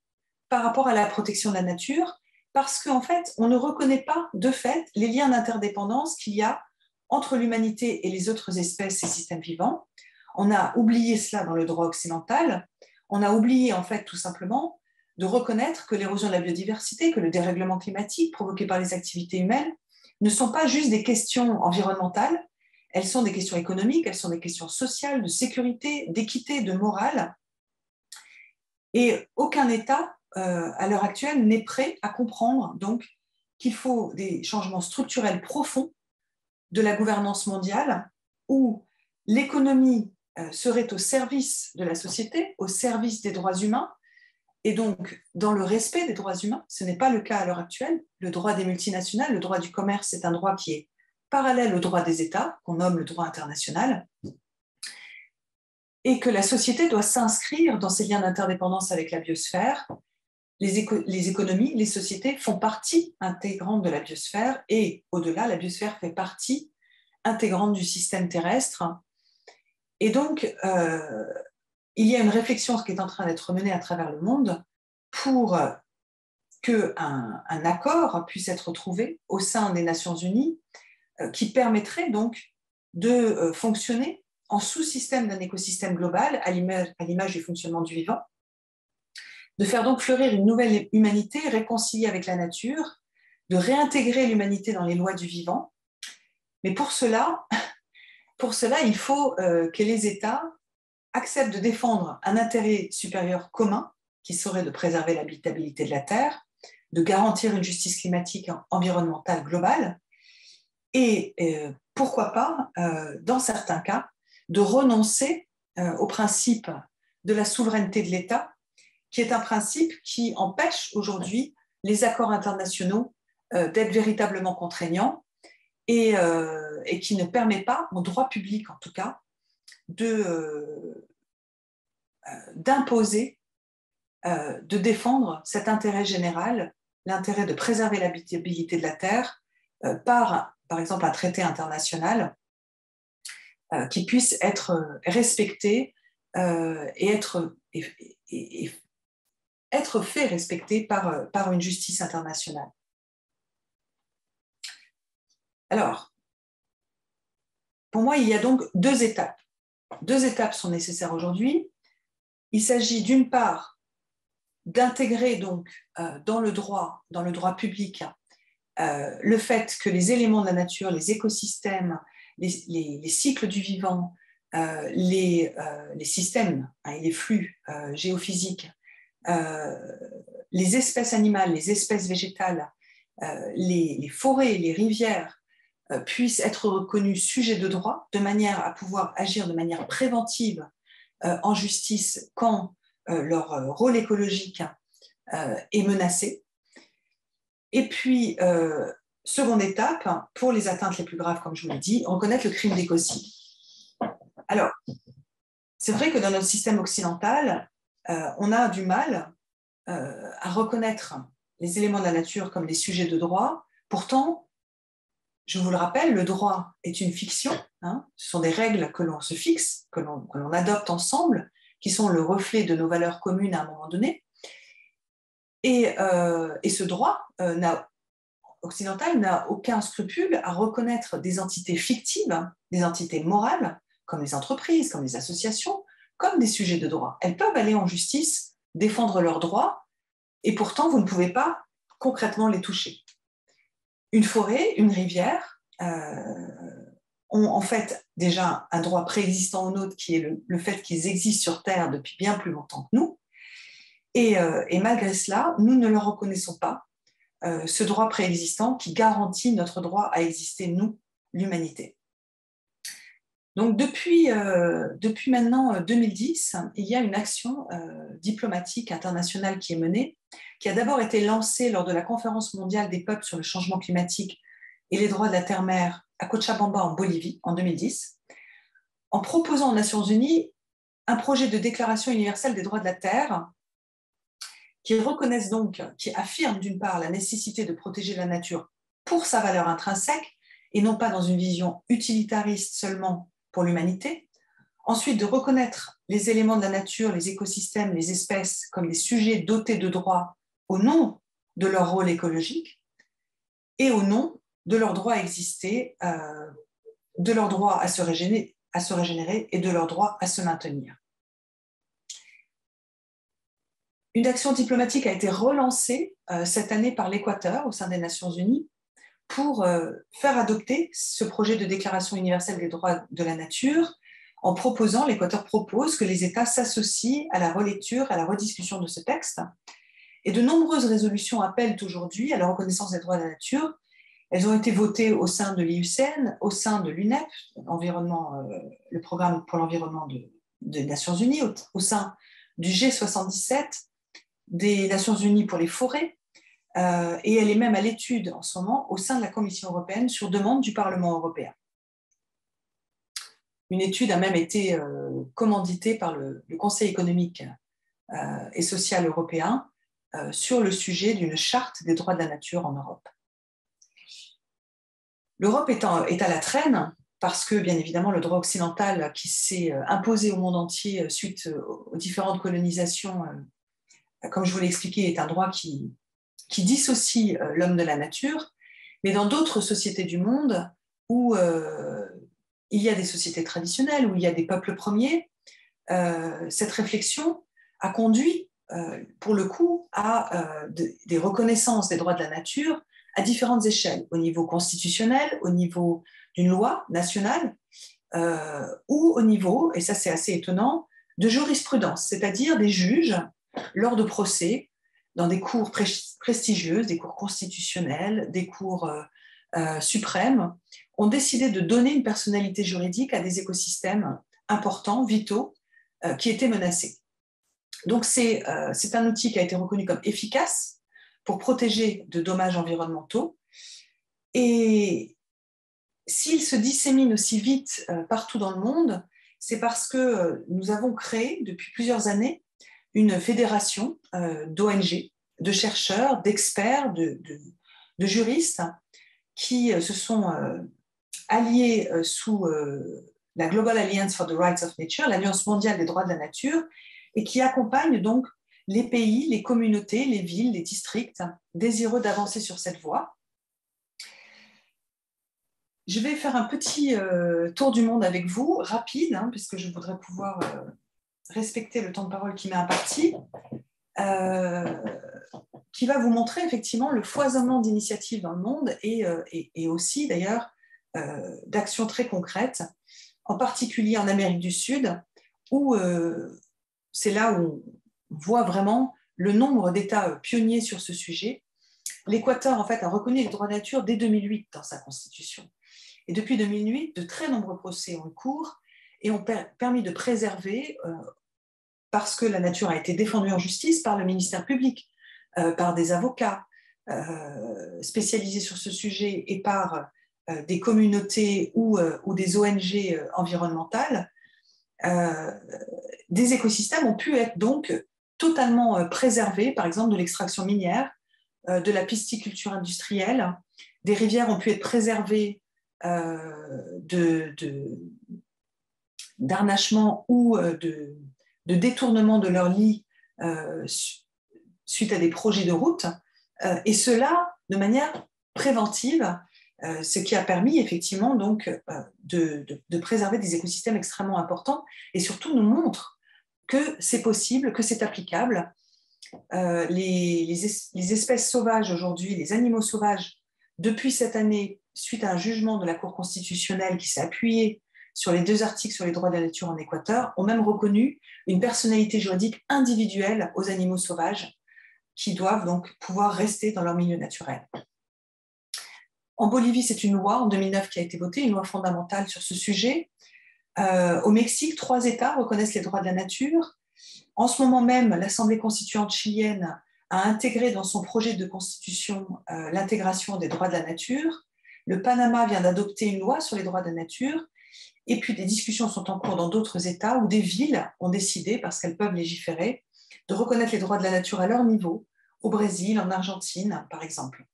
par rapport à la protection de la nature, parce qu'en fait, on ne reconnaît pas de fait les liens d'interdépendance qu'il y a entre l'humanité et les autres espèces et systèmes vivants. On a oublié cela dans le droit occidental. On a oublié en fait tout simplement de reconnaître que l'érosion de la biodiversité, que le dérèglement climatique provoqué par les activités humaines ne sont pas juste des questions environnementales, elles sont des questions économiques, elles sont des questions sociales, de sécurité, d'équité, de morale. Et aucun État, à l'heure actuelle, n'est prêt à comprendre donc qu'il faut des changements structurels profonds de la gouvernance mondiale où l'économie serait au service de la société, au service des droits humains, et donc dans le respect des droits humains. Ce n'est pas le cas à l'heure actuelle. Le droit des multinationales, le droit du commerce est un droit qui est parallèle au droit des États, qu'on nomme le droit international, et que la société doit s'inscrire dans ces liens d'interdépendance avec la biosphère. Les économies, les sociétés font partie intégrante de la biosphère, et au-delà, la biosphère fait partie intégrante du système terrestre. Et donc, il y a une réflexion qui est en train d'être menée à travers le monde pour qu'un accord puisse être trouvé au sein des Nations Unies qui permettrait donc de fonctionner en sous-système d'un écosystème global à l'image du fonctionnement du vivant, de faire donc fleurir une nouvelle humanité réconciliée avec la nature, de réintégrer l'humanité dans les lois du vivant. Mais pour cela, il faut que les États acceptent de défendre un intérêt supérieur commun qui serait de préserver l'habitabilité de la Terre, de garantir une justice climatique environnementale globale et pourquoi pas, dans certains cas, de renoncer au principe de la souveraineté de l'État, qui est un principe qui empêche aujourd'hui les accords internationaux d'être véritablement contraignants et qui ne permet pas, en droit public en tout cas, d'imposer, de défendre cet intérêt général, l'intérêt de préserver l'habitabilité de la Terre par exemple, un traité international qui puisse être respecté et être fait respecter par une justice internationale. Alors, pour moi, il y a donc deux étapes. Deux étapes sont nécessaires aujourd'hui. Il s'agit d'une part d'intégrer donc dans le droit public le fait que les éléments de la nature, les écosystèmes, les cycles du vivant, les systèmes et les flux géophysiques, les espèces animales, les espèces végétales, les forêts, les rivières puissent être reconnus sujets de droit de manière à pouvoir agir de manière préventive en justice quand leur rôle écologique est menacé. Et puis, seconde étape, pour les atteintes les plus graves, comme je vous l'ai dit, reconnaître le crime d'écocide. Alors, c'est vrai que dans notre système occidental, on a du mal à reconnaître les éléments de la nature comme des sujets de droit. Pourtant, je vous le rappelle, le droit est une fiction. Ce sont des règles que l'on se fixe, que l'on adopte ensemble, qui sont le reflet de nos valeurs communes à un moment donné. Et ce droit occidental n'a aucun scrupule à reconnaître des entités fictives, des entités morales, comme les entreprises, comme les associations, comme des sujets de droit. Elles peuvent aller en justice, défendre leurs droits, et pourtant, vous ne pouvez pas concrètement les toucher. Une forêt, une rivière ont en fait déjà un droit préexistant au nôtre, qui est le fait qu'ils existent sur Terre depuis bien plus longtemps que nous. Et malgré cela, nous ne leur reconnaissons pas ce droit préexistant qui garantit notre droit à exister, nous, l'humanité. Donc depuis maintenant 2010, il y a une action diplomatique internationale qui est menée, qui a d'abord été lancée lors de la conférence mondiale des peuples sur le changement climatique et les droits de la terre-mer à Cochabamba en Bolivie en 2010, en proposant aux Nations Unies un projet de déclaration universelle des droits de la Terre qui reconnaissent donc, qui affirment d'une part la nécessité de protéger la nature pour sa valeur intrinsèque et non pas dans une vision utilitariste seulement pour l'humanité. Ensuite, de reconnaître les éléments de la nature, les écosystèmes, les espèces comme des sujets dotés de droits au nom de leur rôle écologique et au nom de leur droit à exister, de leur droit à se régénérer et de leur droit à se maintenir. Une action diplomatique a été relancée cette année par l'Équateur au sein des Nations Unies pour faire adopter ce projet de déclaration universelle des droits de la nature en proposant, l'Équateur propose que les États s'associent à la relecture, à la rediscussion de ce texte. Et de nombreuses résolutions appellent aujourd'hui à la reconnaissance des droits de la nature. Elles ont été votées au sein de l'IUCN, au sein de l'UNEP, le programme pour l'environnement des Nations Unies, au sein du G77, des Nations Unies pour les forêts, et elle est même à l'étude en ce moment au sein de la Commission européenne sur demande du Parlement européen. Une étude a même été commanditée par le Conseil économique et social européen sur le sujet d'une charte des droits de la nature en Europe. L'Europe est à la traîne parce que, bien évidemment, le droit occidental qui s'est imposé au monde entier suite aux différentes colonisations, comme je vous l'ai expliqué, est un droit qui dissocie l'homme de la nature, mais dans d'autres sociétés du monde où il y a des sociétés traditionnelles, où il y a des peuples premiers, cette réflexion a conduit, pour le coup, à des reconnaissances des droits de la nature à différentes échelles, au niveau constitutionnel, au niveau d'une loi nationale, ou au niveau, et ça c'est assez étonnant, de jurisprudence, c'est-à-dire des juges, lors de procès, dans des cours prestigieuses, des cours constitutionnels, des cours suprêmes, ont décidé de donner une personnalité juridique à des écosystèmes importants, vitaux, qui étaient menacés. Donc c'est un outil qui a été reconnu comme efficace pour protéger de dommages environnementaux. Et s'il se dissémine aussi vite partout dans le monde, c'est parce que nous avons créé depuis plusieurs années une fédération d'ONG, de chercheurs, d'experts, de juristes qui se sont alliés sous la Global Alliance for the Rights of Nature, l'Alliance mondiale des droits de la nature, et qui accompagnent donc les pays, les communautés, les villes, les districts désireux d'avancer sur cette voie. Je vais faire un petit tour du monde avec vous, rapide, puisque je voudrais pouvoir respecter le temps de parole qui m'est imparti, qui va vous montrer effectivement le foisonnement d'initiatives dans le monde et aussi d'ailleurs d'actions très concrètes, en particulier en Amérique du Sud, où c'est là où on voit vraiment le nombre d'États pionniers sur ce sujet. L'Équateur, en fait, a reconnu les droits de nature dès 2008 dans sa constitution. Et depuis 2008, de très nombreux procès ont eu cours et ont permis de préserver, parce que la nature a été défendue en justice par le ministère public, par des avocats spécialisés sur ce sujet et par des communautés ou des ONG environnementales, des écosystèmes ont pu être donc totalement préservés, par exemple de l'extraction minière, de la pisciculture industrielle, des rivières ont pu être préservées d'harnachement ou de détournement de leur lit suite à des projets de route, et cela de manière préventive, ce qui a permis effectivement donc de préserver des écosystèmes extrêmement importants et surtout nous montre que c'est possible, que c'est applicable. Les espèces sauvages aujourd'hui, les animaux sauvages, depuis cette année, suite à un jugement de la Cour constitutionnelle qui s'est appuyé sur les 2 articles sur les droits de la nature en Équateur, ont même reconnu une personnalité juridique individuelle aux animaux sauvages qui doivent donc pouvoir rester dans leur milieu naturel. En Bolivie, c'est une loi en 2009 qui a été votée, une loi fondamentale sur ce sujet. Au Mexique, 3 États reconnaissent les droits de la nature. En ce moment même, l'Assemblée constituante chilienne a intégré dans son projet de constitution l'intégration des droits de la nature. Le Panama vient d'adopter une loi sur les droits de la nature. Et puis des discussions sont en cours dans d'autres États où des villes ont décidé, parce qu'elles peuvent légiférer, de reconnaître les droits de la nature à leur niveau, au Brésil, en Argentine, par exemple.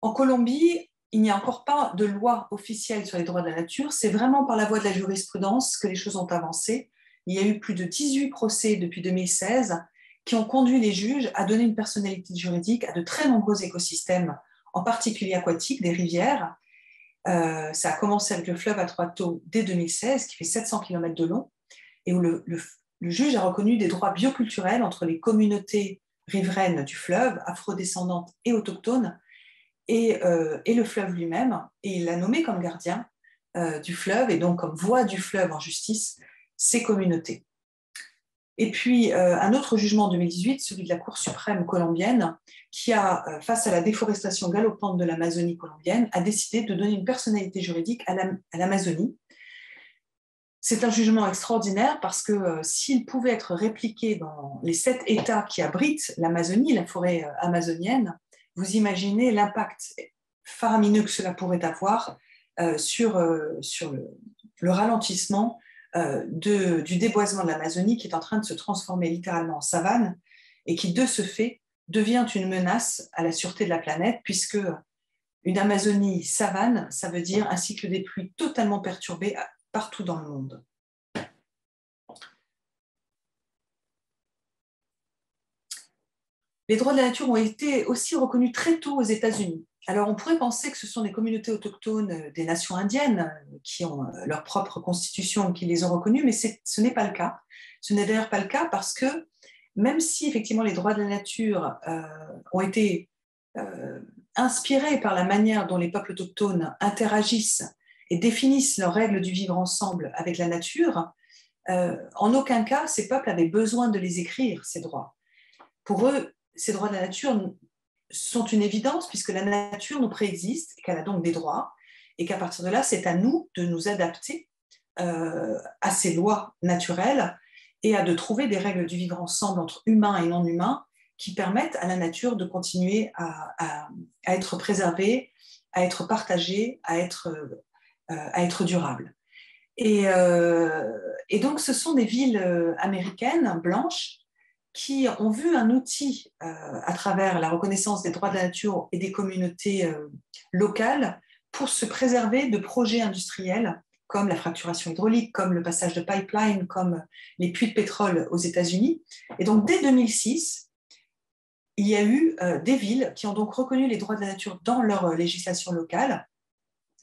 En Colombie, il n'y a encore pas de loi officielle sur les droits de la nature. C'est vraiment par la voie de la jurisprudence que les choses ont avancé. Il y a eu plus de 18 procès depuis 2016 qui ont conduit les juges à donner une personnalité juridique à de très nombreux écosystèmes, en particulier aquatiques, des rivières. Ça a commencé avec le fleuve Atrato dès 2016, qui fait 700 km de long, et où le juge a reconnu des droits bioculturels entre les communautés riveraines du fleuve, afrodescendantes et autochtones, et le fleuve lui-même, et il l'a nommé comme gardien du fleuve, et donc comme voix du fleuve en justice, ces communautés. Et puis, un autre jugement en 2018, celui de la Cour suprême colombienne, qui a, face à la déforestation galopante de l'Amazonie colombienne, a décidé de donner une personnalité juridique à l'Amazonie. C'est un jugement extraordinaire parce que s'il pouvait être répliqué dans les 7 États qui abritent l'Amazonie, la forêt amazonienne, vous imaginez l'impact faramineux que cela pourrait avoir sur le ralentissement du déboisement de l'Amazonie qui est en train de se transformer littéralement en savane et qui, de ce fait, devient une menace à la sûreté de la planète, puisque une Amazonie savane, ça veut dire un cycle des pluies totalement perturbé partout dans le monde. Les droits de la nature ont été aussi reconnus très tôt aux États-Unis. Alors, on pourrait penser que ce sont des communautés autochtones des nations indiennes qui ont leur propre constitution, qui les ont reconnus, mais ce n'est pas le cas. Ce n'est d'ailleurs pas le cas parce que même si effectivement les droits de la nature ont été inspirés par la manière dont les peuples autochtones interagissent et définissent leurs règles du vivre ensemble avec la nature, en aucun cas ces peuples avaient besoin de les écrire, ces droits. Pour eux, ces droits de la nature sont une évidence puisque la nature nous préexiste et qu'elle a donc des droits et qu'à partir de là, c'est à nous de nous adapter à ces lois naturelles et de trouver des règles du vivre ensemble entre humains et non humains qui permettent à la nature de continuer à être préservée, à être partagée, à être durable. Et donc, ce sont des villes américaines blanches qui ont vu un outil à travers la reconnaissance des droits de la nature et des communautés locales pour se préserver de projets industriels comme la fracturation hydraulique, comme le passage de pipeline, comme les puits de pétrole aux États-Unis. Et donc, dès 2006, il y a eu des villes qui ont donc reconnu les droits de la nature dans leur législation locale.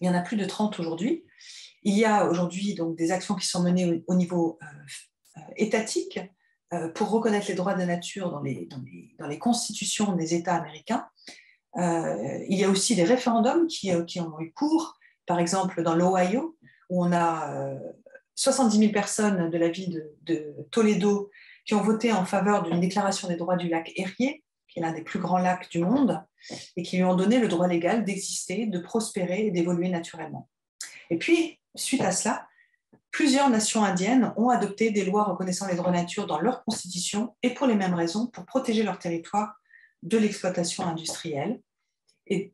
Il y en a plus de 30 aujourd'hui. Il y a aujourd'hui donc des actions qui sont menées au niveau étatique pour reconnaître les droits de la nature dans les constitutions des États américain. Il y a aussi des référendums qui ont eu cours, par exemple dans l'Ohio, où on a 70 000 personnes de la ville de Toledo qui ont voté en faveur d'une déclaration des droits du lac Erie, qui est l'un des plus grands lacs du monde, et qui lui ont donné le droit légal d'exister, de prospérer et d'évoluer naturellement. Et puis, suite à cela, plusieurs nations indiennes ont adopté des lois reconnaissant les droits de la nature dans leur constitution, et pour les mêmes raisons, pour protéger leur territoire de l'exploitation industrielle. Et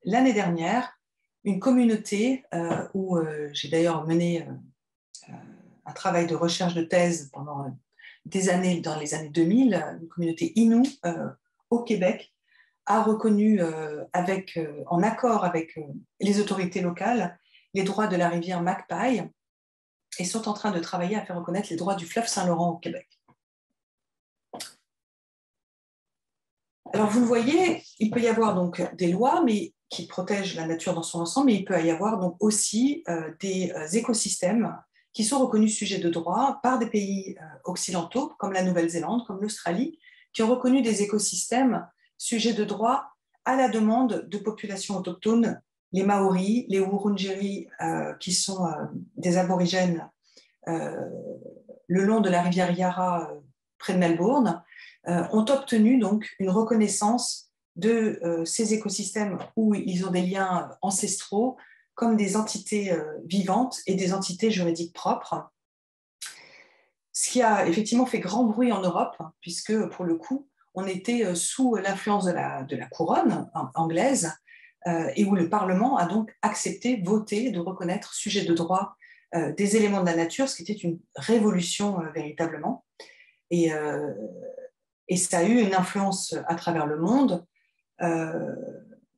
l'année dernière, une communauté où j'ai d'ailleurs mené un travail de recherche de thèse pendant des années, dans les années 2000, une communauté Innu au Québec, a reconnu, en accord avec les autorités locales, les droits de la rivière Magpie et sont en train de travailler à faire reconnaître les droits du fleuve Saint-Laurent au Québec. Alors, vous le voyez, il peut y avoir donc des lois qui protègent la nature dans son ensemble, mais il peut y avoir donc aussi des écosystèmes qui sont reconnus sujets de droit par des pays occidentaux, comme la Nouvelle-Zélande, comme l'Australie, qui ont reconnu des écosystèmes sujets de droit à la demande de populations autochtones, les Maoris, les Wurundjeri, qui sont des aborigènes le long de la rivière Yarra, près de Melbourne, ont obtenu donc une reconnaissance de ces écosystèmes où ils ont des liens ancestraux comme des entités vivantes et des entités juridiques propres. Ce qui a effectivement fait grand bruit en Europe, puisque pour le coup, on était sous l'influence de la couronne anglaise et où le Parlement a donc accepté, voté de reconnaître sujet de droit des éléments de la nature, ce qui était une révolution véritablement. Et ça a eu une influence à travers le monde,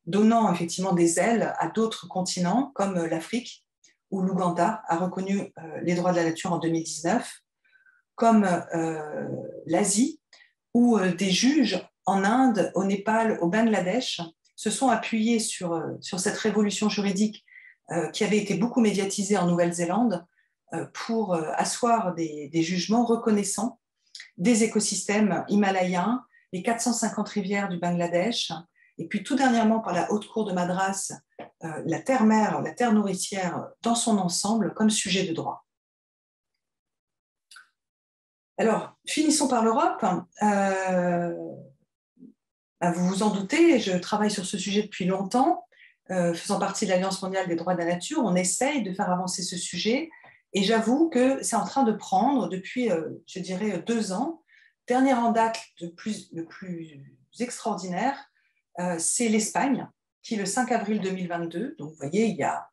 donnant effectivement des ailes à d'autres continents, comme l'Afrique, où l'Ouganda a reconnu les droits de la nature en 2019, comme l'Asie, où des juges en Inde, au Népal, au Bangladesh, se sont appuyés sur cette révolution juridique qui avait été beaucoup médiatisée en Nouvelle-Zélande pour asseoir des jugements reconnaissant des écosystèmes himalayens, les 450 rivières du Bangladesh, et puis tout dernièrement par la Haute Cour de Madras, la terre-mère, la terre nourricière dans son ensemble comme sujet de droit. Alors, finissons par l'Europe. Vous vous en doutez, je travaille sur ce sujet depuis longtemps, faisant partie de l'Alliance mondiale des droits de la nature. On essaye de faire avancer ce sujet et j'avoue que c'est en train de prendre depuis, je dirais, 2 ans. Dernier en date le plus extraordinaire, c'est l'Espagne, qui le 5 avril 2022, donc vous voyez, il y a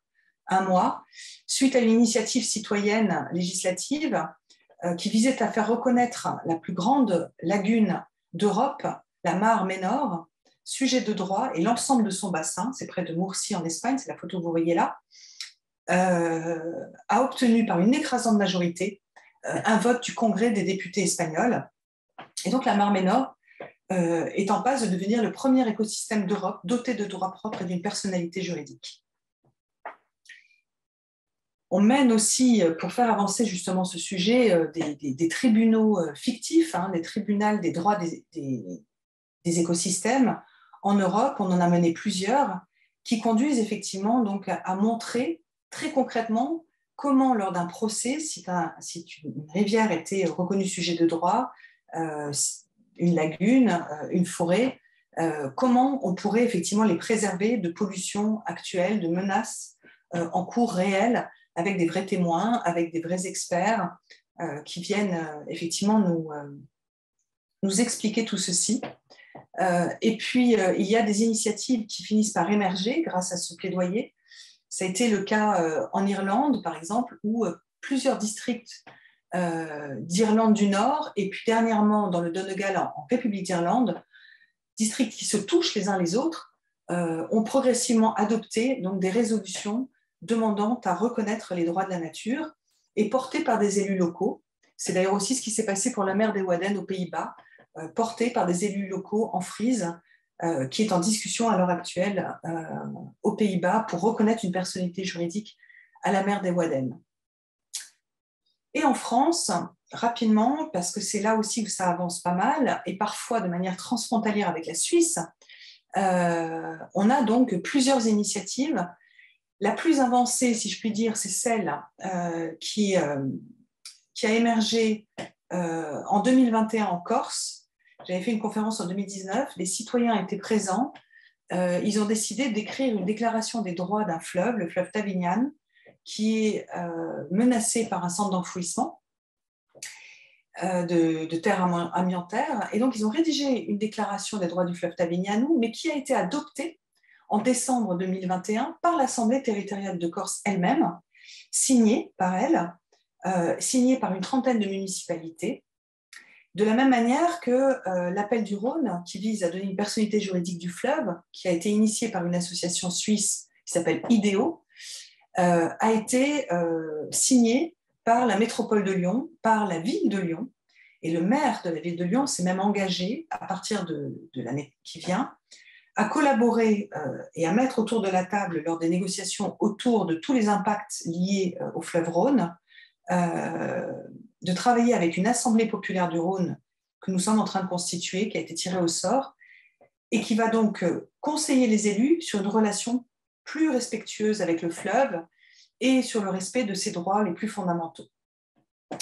un mois, suite à une initiative citoyenne législative qui visait à faire reconnaître la plus grande lagune d'Europe, la Mar Menor, sujet de droit, et l'ensemble de son bassin, c'est près de Murcie en Espagne, c'est la photo que vous voyez là, a obtenu par une écrasante majorité un vote du Congrès des députés espagnols. Et donc la Mar Menor est en passe de devenir le premier écosystème d'Europe doté de droits propres et d'une personnalité juridique. On mène aussi, pour faire avancer justement ce sujet, des tribunaux fictifs, des tribunaux des droits des écosystèmes. En Europe, on en a mené plusieurs qui conduisent effectivement donc à montrer très concrètement comment, lors d'un procès, si une rivière était reconnue sujet de droit, une lagune, une forêt, comment on pourrait effectivement les préserver de pollution actuelle, de menaces en cours réelles, avec des vrais témoins, avec des vrais experts qui viennent effectivement nous expliquer tout ceci. Et puis, il y a des initiatives qui finissent par émerger grâce à ce plaidoyer. Ça a été le cas en Irlande, par exemple, où plusieurs districts d'Irlande du Nord, et puis dernièrement dans le Donegal en République d'Irlande, districts qui se touchent les uns les autres, ont progressivement adopté donc, des résolutions demandant à reconnaître les droits de la nature et portées par des élus locaux. C'est d'ailleurs aussi ce qui s'est passé pour la mer des Wadden aux Pays-Bas, portée par des élus locaux en Frise, qui est en discussion à l'heure actuelle aux Pays-Bas pour reconnaître une personnalité juridique à la mer des Wadden. Et en France, rapidement, parce que c'est là aussi où ça avance pas mal, et parfois de manière transfrontalière avec la Suisse, on a donc plusieurs initiatives. La plus avancée, si je puis dire, c'est celle qui a émergé en 2021 en Corse. J'avais fait une conférence en 2019, les citoyens étaient présents. Ils ont décidé d'écrire une déclaration des droits d'un fleuve, le fleuve Tavignane, qui est menacé par un centre d'enfouissement de terres amiantaires. Et donc, ils ont rédigé une déclaration des droits du fleuve Tavignane, mais qui a été adoptée en décembre 2021 par l'Assemblée territoriale de Corse elle-même, signée par elle, signée par une trentaine de municipalités, de la même manière que l'appel du Rhône, qui vise à donner une personnalité juridique du fleuve, qui a été initié par une association suisse qui s'appelle IDEO, a été signé par la métropole de Lyon, par la ville de Lyon, et le maire de la ville de Lyon s'est même engagé, à partir de l'année qui vient, à collaborer et à mettre autour de la table, lors des négociations autour de tous les impacts liés au fleuve Rhône, de travailler avec une assemblée populaire du Rhône que nous sommes en train de constituer, qui a été tirée au sort, et qui va donc conseiller les élus sur une relation plus respectueuse avec le fleuve et sur le respect de ses droits les plus fondamentaux.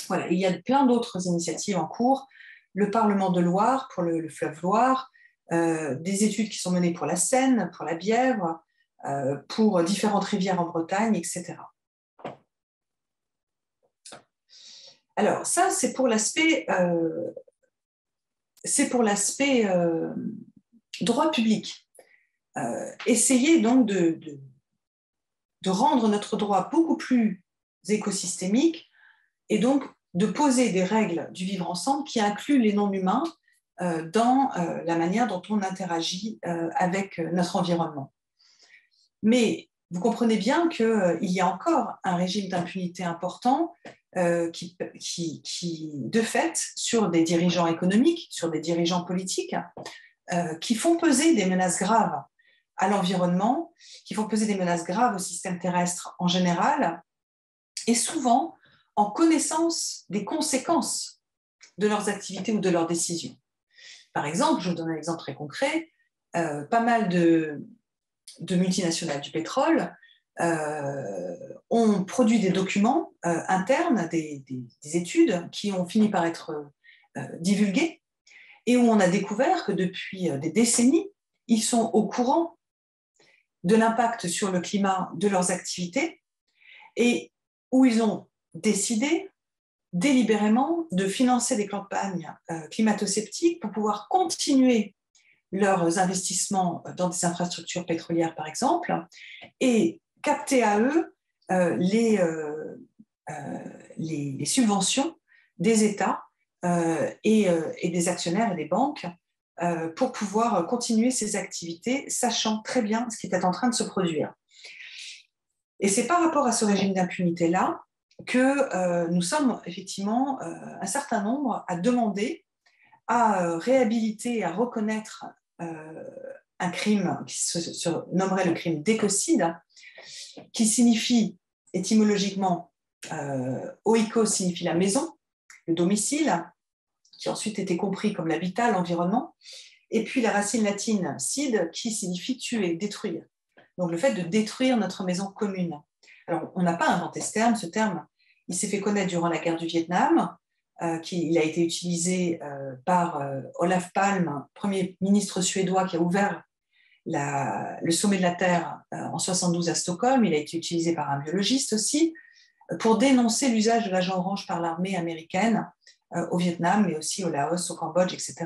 Voilà, il y a plein d'autres initiatives en cours. Le Parlement de Loire pour le fleuve Loire, des études qui sont menées pour la Seine, pour la Bièvre, pour différentes rivières en Bretagne, etc. Alors ça, c'est pour l'aspect droit public. Essayer donc de rendre notre droit beaucoup plus écosystémique et donc de poser des règles du vivre ensemble qui incluent les non-humains dans la manière dont on interagit avec notre environnement. Mais vous comprenez bien qu'il y a encore un régime d'impunité important qui, de fait, sur des dirigeants économiques, sur des dirigeants politiques, qui font peser des menaces graves à l'environnement, qui font peser des menaces graves au système terrestre en général, et souvent en connaissance des conséquences de leurs activités ou de leurs décisions. Par exemple, je vous donne un exemple très concret, pas mal de multinationales du pétrole ont produit des documents internes, des études qui ont fini par être divulguées, et où on a découvert que depuis des décennies, ils sont au courant de l'impact sur le climat de leurs activités et où ils ont décidé délibérément de financer des campagnes climato-sceptiques pour pouvoir continuer leurs investissements dans des infrastructures pétrolières, par exemple, et capter à eux les subventions des États et des actionnaires et des banques pour pouvoir continuer ces activités, sachant très bien ce qui était en train de se produire. Et c'est par rapport à ce régime d'impunité-là que nous sommes effectivement un certain nombre à demander à réhabiliter, à reconnaître un crime qui se nommerait le crime d'écocide, qui signifie étymologiquement, oikos signifie la maison, le domicile, qui ensuite était compris comme l'habitat, l'environnement, et puis la racine latine cide, qui signifie tuer, détruire. Donc le fait de détruire notre maison commune. Alors on n'a pas inventé ce terme, il s'est fait connaître durant la guerre du Vietnam, il a été utilisé par Olof Palme, Premier ministre suédois qui a ouvert le sommet de la Terre en 1972 à Stockholm. Il a été utilisé par un biologiste aussi, pour dénoncer l'usage de l'agent orange par l'armée américaine au Vietnam, mais aussi au Laos, au Cambodge, etc.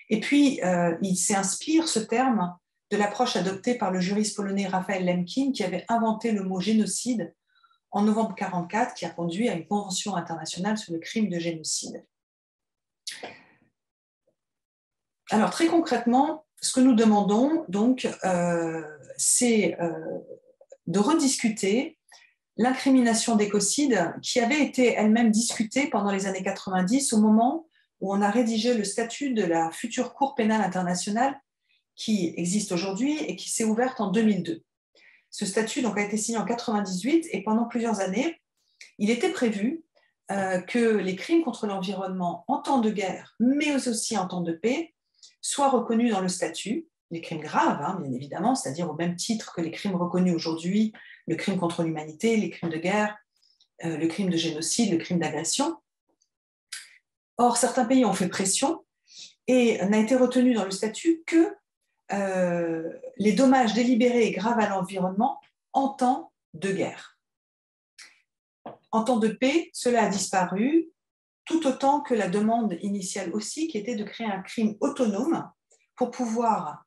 Et puis, il s'inspire, ce terme, de l'approche adoptée par le juriste polonais Raphaël Lemkin, qui avait inventé le mot génocide en novembre 1944, qui a conduit à une convention internationale sur le crime de génocide. Alors, très concrètement, ce que nous demandons, donc, c'est de rediscuter l'incrimination d'écocide qui avait été elle-même discutée pendant les années 90 au moment où on a rédigé le statut de la future Cour pénale internationale qui existe aujourd'hui et qui s'est ouverte en 2002. Ce statut donc, a été signé en 1998 et pendant plusieurs années, il était prévu que les crimes contre l'environnement en temps de guerre, mais aussi en temps de paix, soient reconnus dans le statut, les crimes graves, hein, bien évidemment, c'est-à-dire au même titre que les crimes reconnus aujourd'hui, le crime contre l'humanité, les crimes de guerre, le crime de génocide, le crime d'agression. Or, certains pays ont fait pression et n'a été retenu dans le statut que les dommages délibérés et graves à l'environnement en temps de guerre. En temps de paix, cela a disparu, tout autant que la demande initiale aussi, qui était de créer un crime autonome pour pouvoir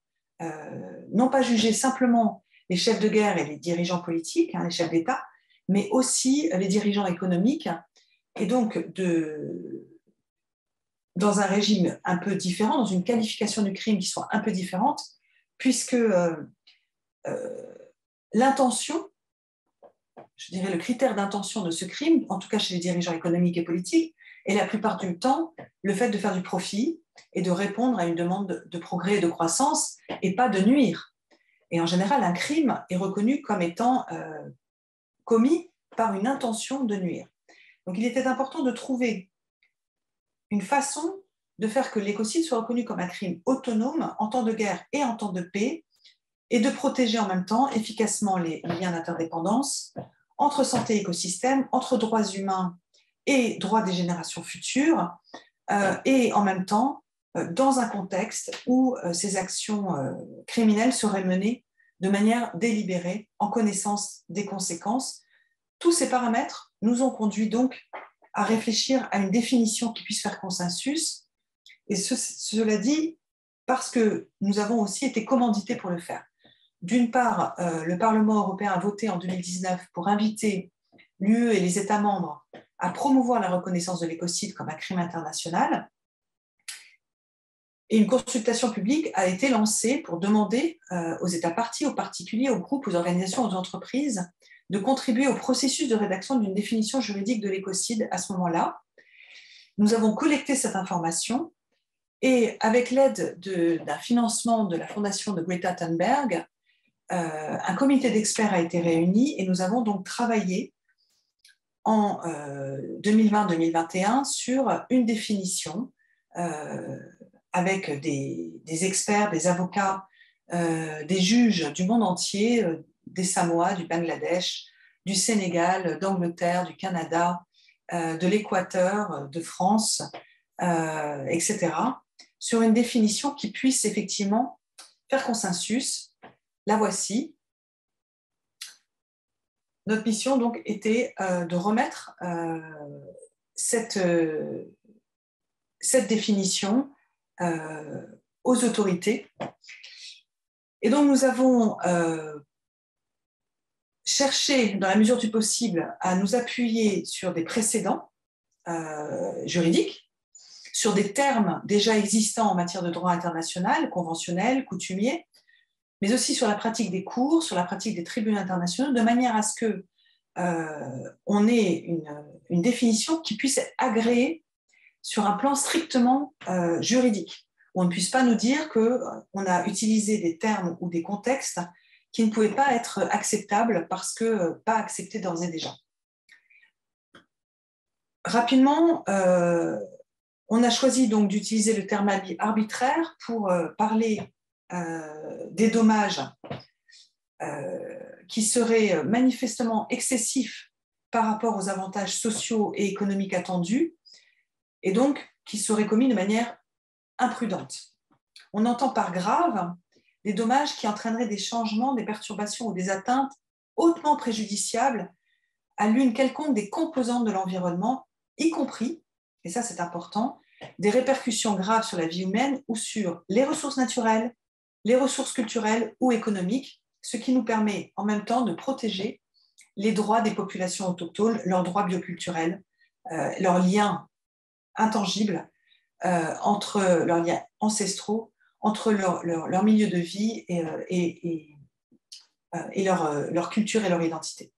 non pas juger simplement les chefs de guerre et les dirigeants politiques, hein, les chefs d'État, mais aussi les dirigeants économiques, et donc dans un régime un peu différent, dans une qualification du crime qui soit un peu différente, puisque l'intention, je dirais le critère d'intention de ce crime, en tout cas chez les dirigeants économiques et politiques, est la plupart du temps le fait de faire du profit et de répondre à une demande de progrès et de croissance, et pas de nuire. Et en général, un crime est reconnu comme étant commis par une intention de nuire. Donc il était important de trouver une façon de faire que l'écocide soit reconnu comme un crime autonome en temps de guerre et en temps de paix, et de protéger en même temps efficacement les liens d'interdépendance entre santé et écosystème, entre droits humains et droits des générations futures, et en même temps dans un contexte où ces actions criminelles seraient menées de manière délibérée, en connaissance des conséquences. Tous ces paramètres nous ont conduit donc à réfléchir à une définition qui puisse faire consensus, et cela dit, parce que nous avons aussi été commandités pour le faire. D'une part, le Parlement européen a voté en 2019 pour inviter l'UE et les États membres à promouvoir la reconnaissance de l'écocide comme un crime international. Et une consultation publique a été lancée pour demander aux États parties, aux particuliers, aux groupes, aux organisations, aux entreprises de contribuer au processus de rédaction d'une définition juridique de l'écocide à ce moment-là. Nous avons collecté cette information et avec l'aide d'un financement de la fondation de Greta Thunberg, un comité d'experts a été réuni et nous avons donc travaillé en 2020-2021 sur une définition avec des experts, des avocats, des juges du monde entier, des Samoa, du Bangladesh, du Sénégal, d'Angleterre, du Canada, de l'Équateur, de France, etc., sur une définition qui puisse effectivement faire consensus. La voici. Notre mission donc était de remettre cette définition aux autorités. Et donc nous avons cherché, dans la mesure du possible, à nous appuyer sur des précédents juridiques, sur des termes déjà existants en matière de droit international, conventionnel, coutumier, mais aussi sur la pratique des cours, sur la pratique des tribunaux internationaux, de manière à ce qu'on ait une définition qui puisse être agréée sur un plan strictement juridique, où on ne puisse pas nous dire qu'on a utilisé des termes ou des contextes qui ne pouvaient pas être acceptables parce que pas acceptés d'ores et déjà. Rapidement, on a choisi donc d'utiliser le terme arbitraire pour parler des dommages qui seraient manifestement excessifs par rapport aux avantages sociaux et économiques attendus, et donc qui seraient commis de manière imprudente. On entend par grave des dommages qui entraîneraient des changements, des perturbations ou des atteintes hautement préjudiciables à l'une quelconque des composantes de l'environnement, y compris, et ça c'est important, des répercussions graves sur la vie humaine ou sur les ressources naturelles, les ressources culturelles ou économiques, ce qui nous permet en même temps de protéger les droits des populations autochtones, leurs droits bioculturels, leurs liens intangibles, entre leurs liens ancestraux, entre leur milieu de vie et leur culture et leur identité.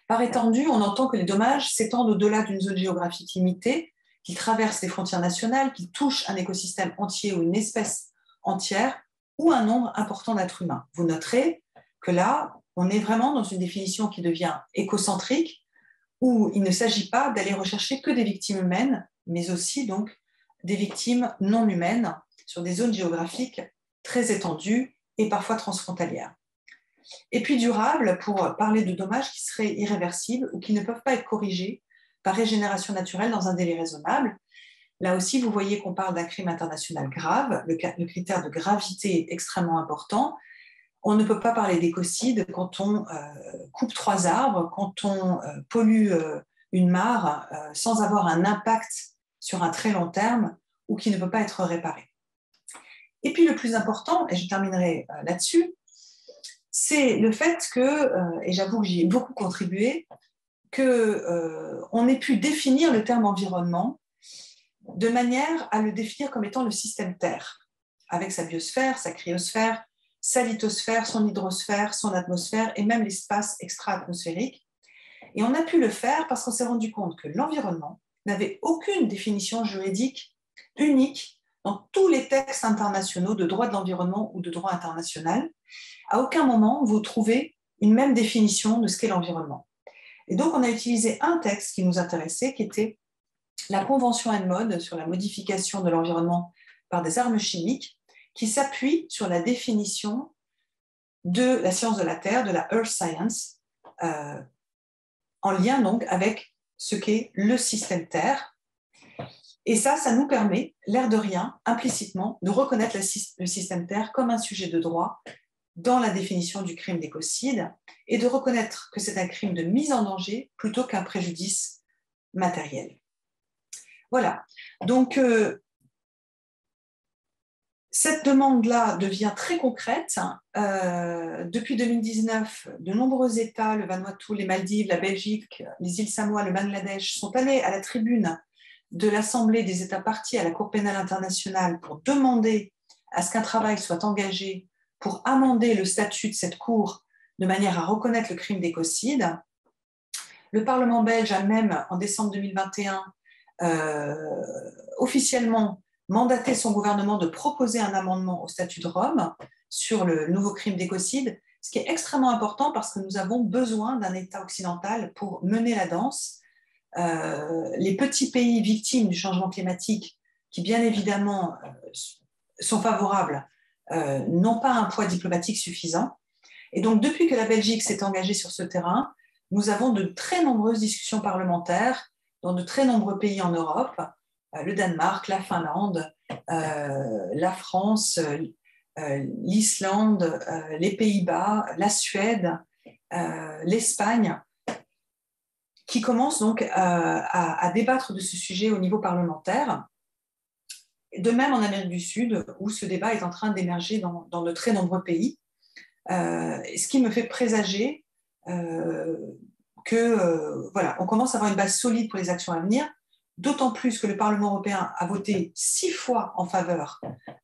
Par étendue, on entend que les dommages s'étendent au-delà d'une zone géographique limitée, qu'ils traversent les frontières nationales, qu'ils touchent un écosystème entier ou une espèce entière, ou un nombre important d'êtres humains. Vous noterez que là, on est vraiment dans une définition qui devient écocentrique, où il ne s'agit pas d'aller rechercher que des victimes humaines, mais aussi donc des victimes non humaines sur des zones géographiques très étendues et parfois transfrontalières. Et puis durable, pour parler de dommages qui seraient irréversibles ou qui ne peuvent pas être corrigés par régénération naturelle dans un délai raisonnable. Là aussi, vous voyez qu'on parle d'un crime international grave. Le critère de gravité est extrêmement important. On ne peut pas parler d'écocide quand on coupe 3 arbres, quand on pollue une mare sans avoir un impact sur un très long terme ou qui ne peut pas être réparé. Et puis le plus important, et je terminerai là-dessus, c'est le fait que, et j'avoue que j'y ai beaucoup contribué, qu'on ait pu définir le terme environnement de manière à le définir comme étant le système Terre, avec sa biosphère, sa cryosphère, sa lithosphère, son hydrosphère, son atmosphère et même l'espace extra-atmosphérique. Et on a pu le faire parce qu'on s'est rendu compte que l'environnement n'avait aucune définition juridique unique dans tous les textes internationaux de droit de l'environnement ou de droit international. À aucun moment, vous trouvez une même définition de ce qu'est l'environnement. Et donc, on a utilisé un texte qui nous intéressait, qui était la Convention ENMOD sur la modification de l'environnement par des armes chimiques, qui s'appuie sur la définition de la science de la Terre, de la Earth Science, en lien donc avec ce qu'est le système Terre. Et ça nous permet, l'air de rien, implicitement, de reconnaître le système Terre comme un sujet de droit dans la définition du crime d'écocide et de reconnaître que c'est un crime de mise en danger plutôt qu'un préjudice matériel. Voilà. Donc, cette demande-là devient très concrète. Depuis 2019, de nombreux États, le Vanuatu, les Maldives, la Belgique, les îles Samoa, le Bangladesh, sont allés à la tribune de l'Assemblée des États parties à la Cour pénale internationale pour demander à ce qu'un travail soit engagé pour amender le statut de cette Cour de manière à reconnaître le crime d'écocide. Le Parlement belge a même, en décembre 2021, officiellement mandaté son gouvernement de proposer un amendement au statut de Rome sur le nouveau crime d'écocide, ce qui est extrêmement important parce que nous avons besoin d'un État occidental pour mener la danse. Les petits pays victimes du changement climatique, qui bien évidemment sont favorables, n'ont pas un poids diplomatique suffisant. Et donc, depuis que la Belgique s'est engagée sur ce terrain, nous avons de très nombreuses discussions parlementaires dans de très nombreux pays en Europe, le Danemark, la Finlande, la France, l'Islande, les Pays-Bas, la Suède, l'Espagne, qui commencent donc à débattre de ce sujet au niveau parlementaire. De même en Amérique du Sud, où ce débat est en train d'émerger dans de très nombreux pays, ce qui me fait présager voilà, on commence à avoir une base solide pour les actions à venir, d'autant plus que le Parlement européen a voté 6 fois en faveur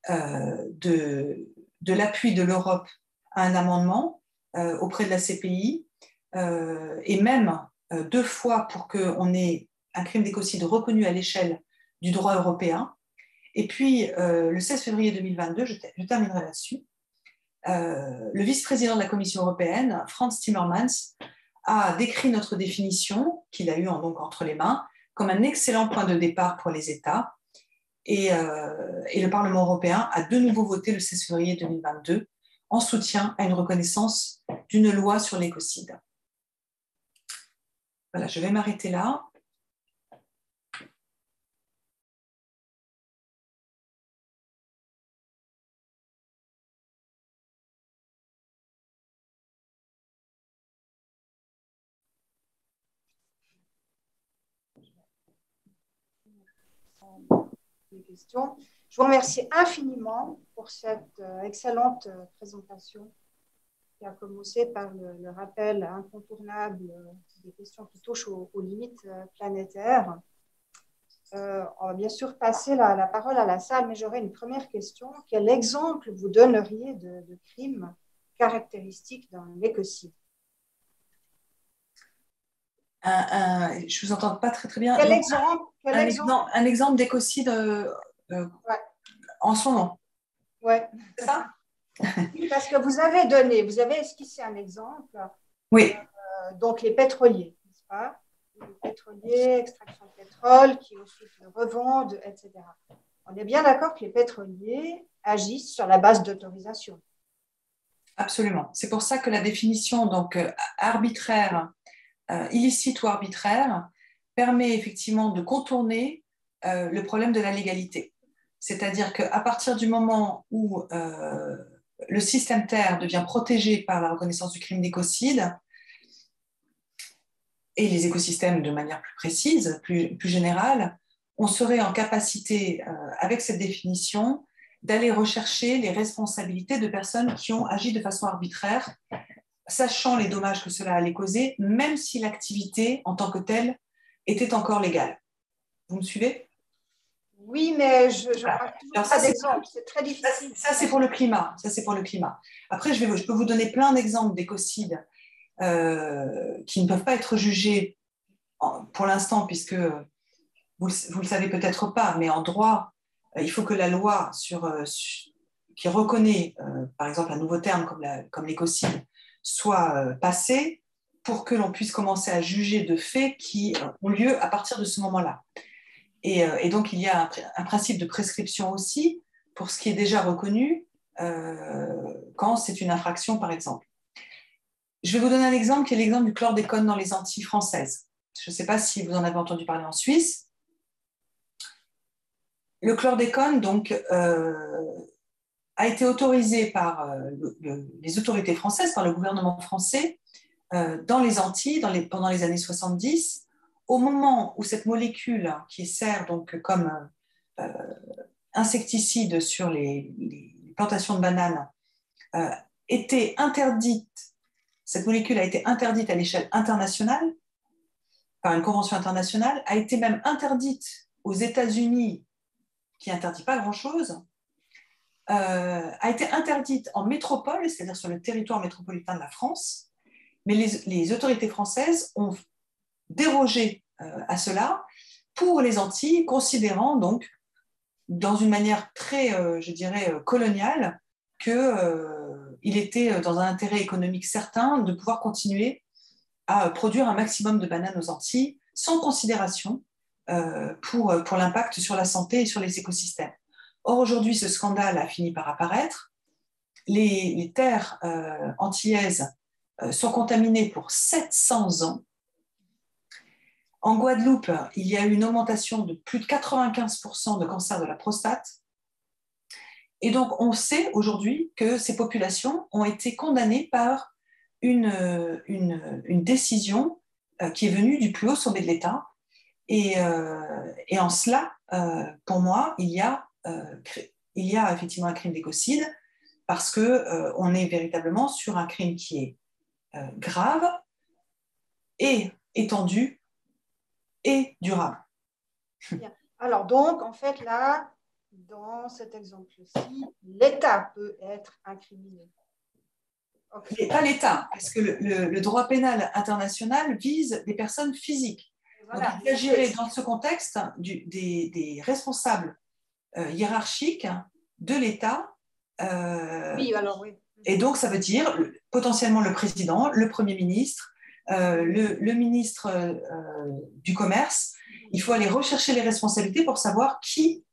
de l'appui de l'Europe à un amendement auprès de la CPI, et même 2 fois pour qu'on ait un crime d'écocide reconnu à l'échelle du droit européen. Et puis, le 16 février 2022, je terminerai là-dessus, le vice-président de la Commission européenne, Frans Timmermans, a décrit notre définition, qu'il a eue donc entre les mains, comme un excellent point de départ pour les États. Et le Parlement européen a de nouveau voté le 16 février 2022 en soutien à une reconnaissance d'une loi sur l'écocide. Voilà, je vais m'arrêter là. les questions. Je vous remercie infiniment pour cette excellente présentation qui a commencé par le rappel incontournable des questions qui touchent aux limites planétaires. On va bien sûr passer la parole à la salle, mais j'aurais une première question. Quel exemple vous donneriez de crime caractéristique d'un écocide? Je vous entends pas très bien. Quel Donc, exemple? un exemple d'écocide Ouais. en ce moment. Ouais. C'est ça? Parce que vous avez esquissé un exemple. Oui. Donc les pétroliers, n'est-ce pas? Les pétroliers, extraction de pétrole, qui ensuite le revendent, etc. On est bien d'accord que les pétroliers agissent sur la base d'autorisation. Absolument. C'est pour ça que la définition donc arbitraire, illicite ou arbitraire, permet effectivement de contourner le problème de la légalité. C'est-à-dire qu'à partir du moment où le système Terre devient protégé par la reconnaissance du crime d'écocide, et les écosystèmes de manière plus précise, plus générale, on serait en capacité, avec cette définition, d'aller rechercher les responsabilités de personnes qui ont agi de façon arbitraire, sachant les dommages que cela allait causer, même si l'activité en tant que telle était encore légale. Vous me suivez? Oui, mais je n'ai pas d'exemple, c'est très difficile. Ça, c'est pour le climat. Ça, c'est pour le climat. Après, je peux vous donner plein d'exemples d'écocides qui ne peuvent pas être jugés pour l'instant, puisque vous le savez peut-être pas, mais en droit, il faut que la loi qui reconnaît, par exemple, un nouveau terme comme l'écocide soit passée pour que l'on puisse commencer à juger de faits qui ont lieu à partir de ce moment-là. Et donc, il y a un principe de prescription aussi pour ce qui est déjà reconnu quand c'est une infraction, par exemple. Je vais vous donner un exemple qui est l'exemple du chlordécone dans les Antilles françaises. Je ne sais pas si vous en avez entendu parler en Suisse. Le chlordécone, donc, a été autorisé par les autorités françaises, par le gouvernement français, dans les Antilles pendant les années 70, au moment où cette molécule qui sert donc comme insecticide sur les plantations de bananes était interdite. Cette molécule a été interdite à l'échelle internationale par une convention internationale, a été même interdite aux États-Unis, qui n'interdit pas grand-chose, a été interdite en métropole, c'est-à-dire sur le territoire métropolitain de la France, mais les autorités françaises ont dérogé à cela pour les Antilles, considérant donc, dans une manière très, je dirais, coloniale, qu'il était dans un intérêt économique certain de pouvoir continuer à produire un maximum de bananes aux Antilles sans considération pour l'impact sur la santé et sur les écosystèmes. Or, aujourd'hui, ce scandale a fini par apparaître. Les terres antillaises sont contaminées pour 700 ans. En Guadeloupe, il y a eu une augmentation de plus de 95% de cancer de la prostate. Et donc, on sait aujourd'hui que ces populations ont été condamnées par une décision qui est venue du plus haut sommet de l'État. Et en cela, pour moi, il y a effectivement un crime d'écocide parce qu'on est véritablement sur un crime qui est grave et étendu et durable. Bien. Alors donc, en fait, là, dans cet exemple-ci, l'État peut être incriminé. Okay. Et pas l'État, parce que le droit pénal international vise des personnes physiques. Voilà. Donc, il s'agirait dans ce contexte des responsables hiérarchiques de l'État. Oui, alors oui. Et donc, ça veut dire potentiellement le président, le Premier ministre, le ministre du Commerce. Il faut aller rechercher les responsabilités pour savoir qui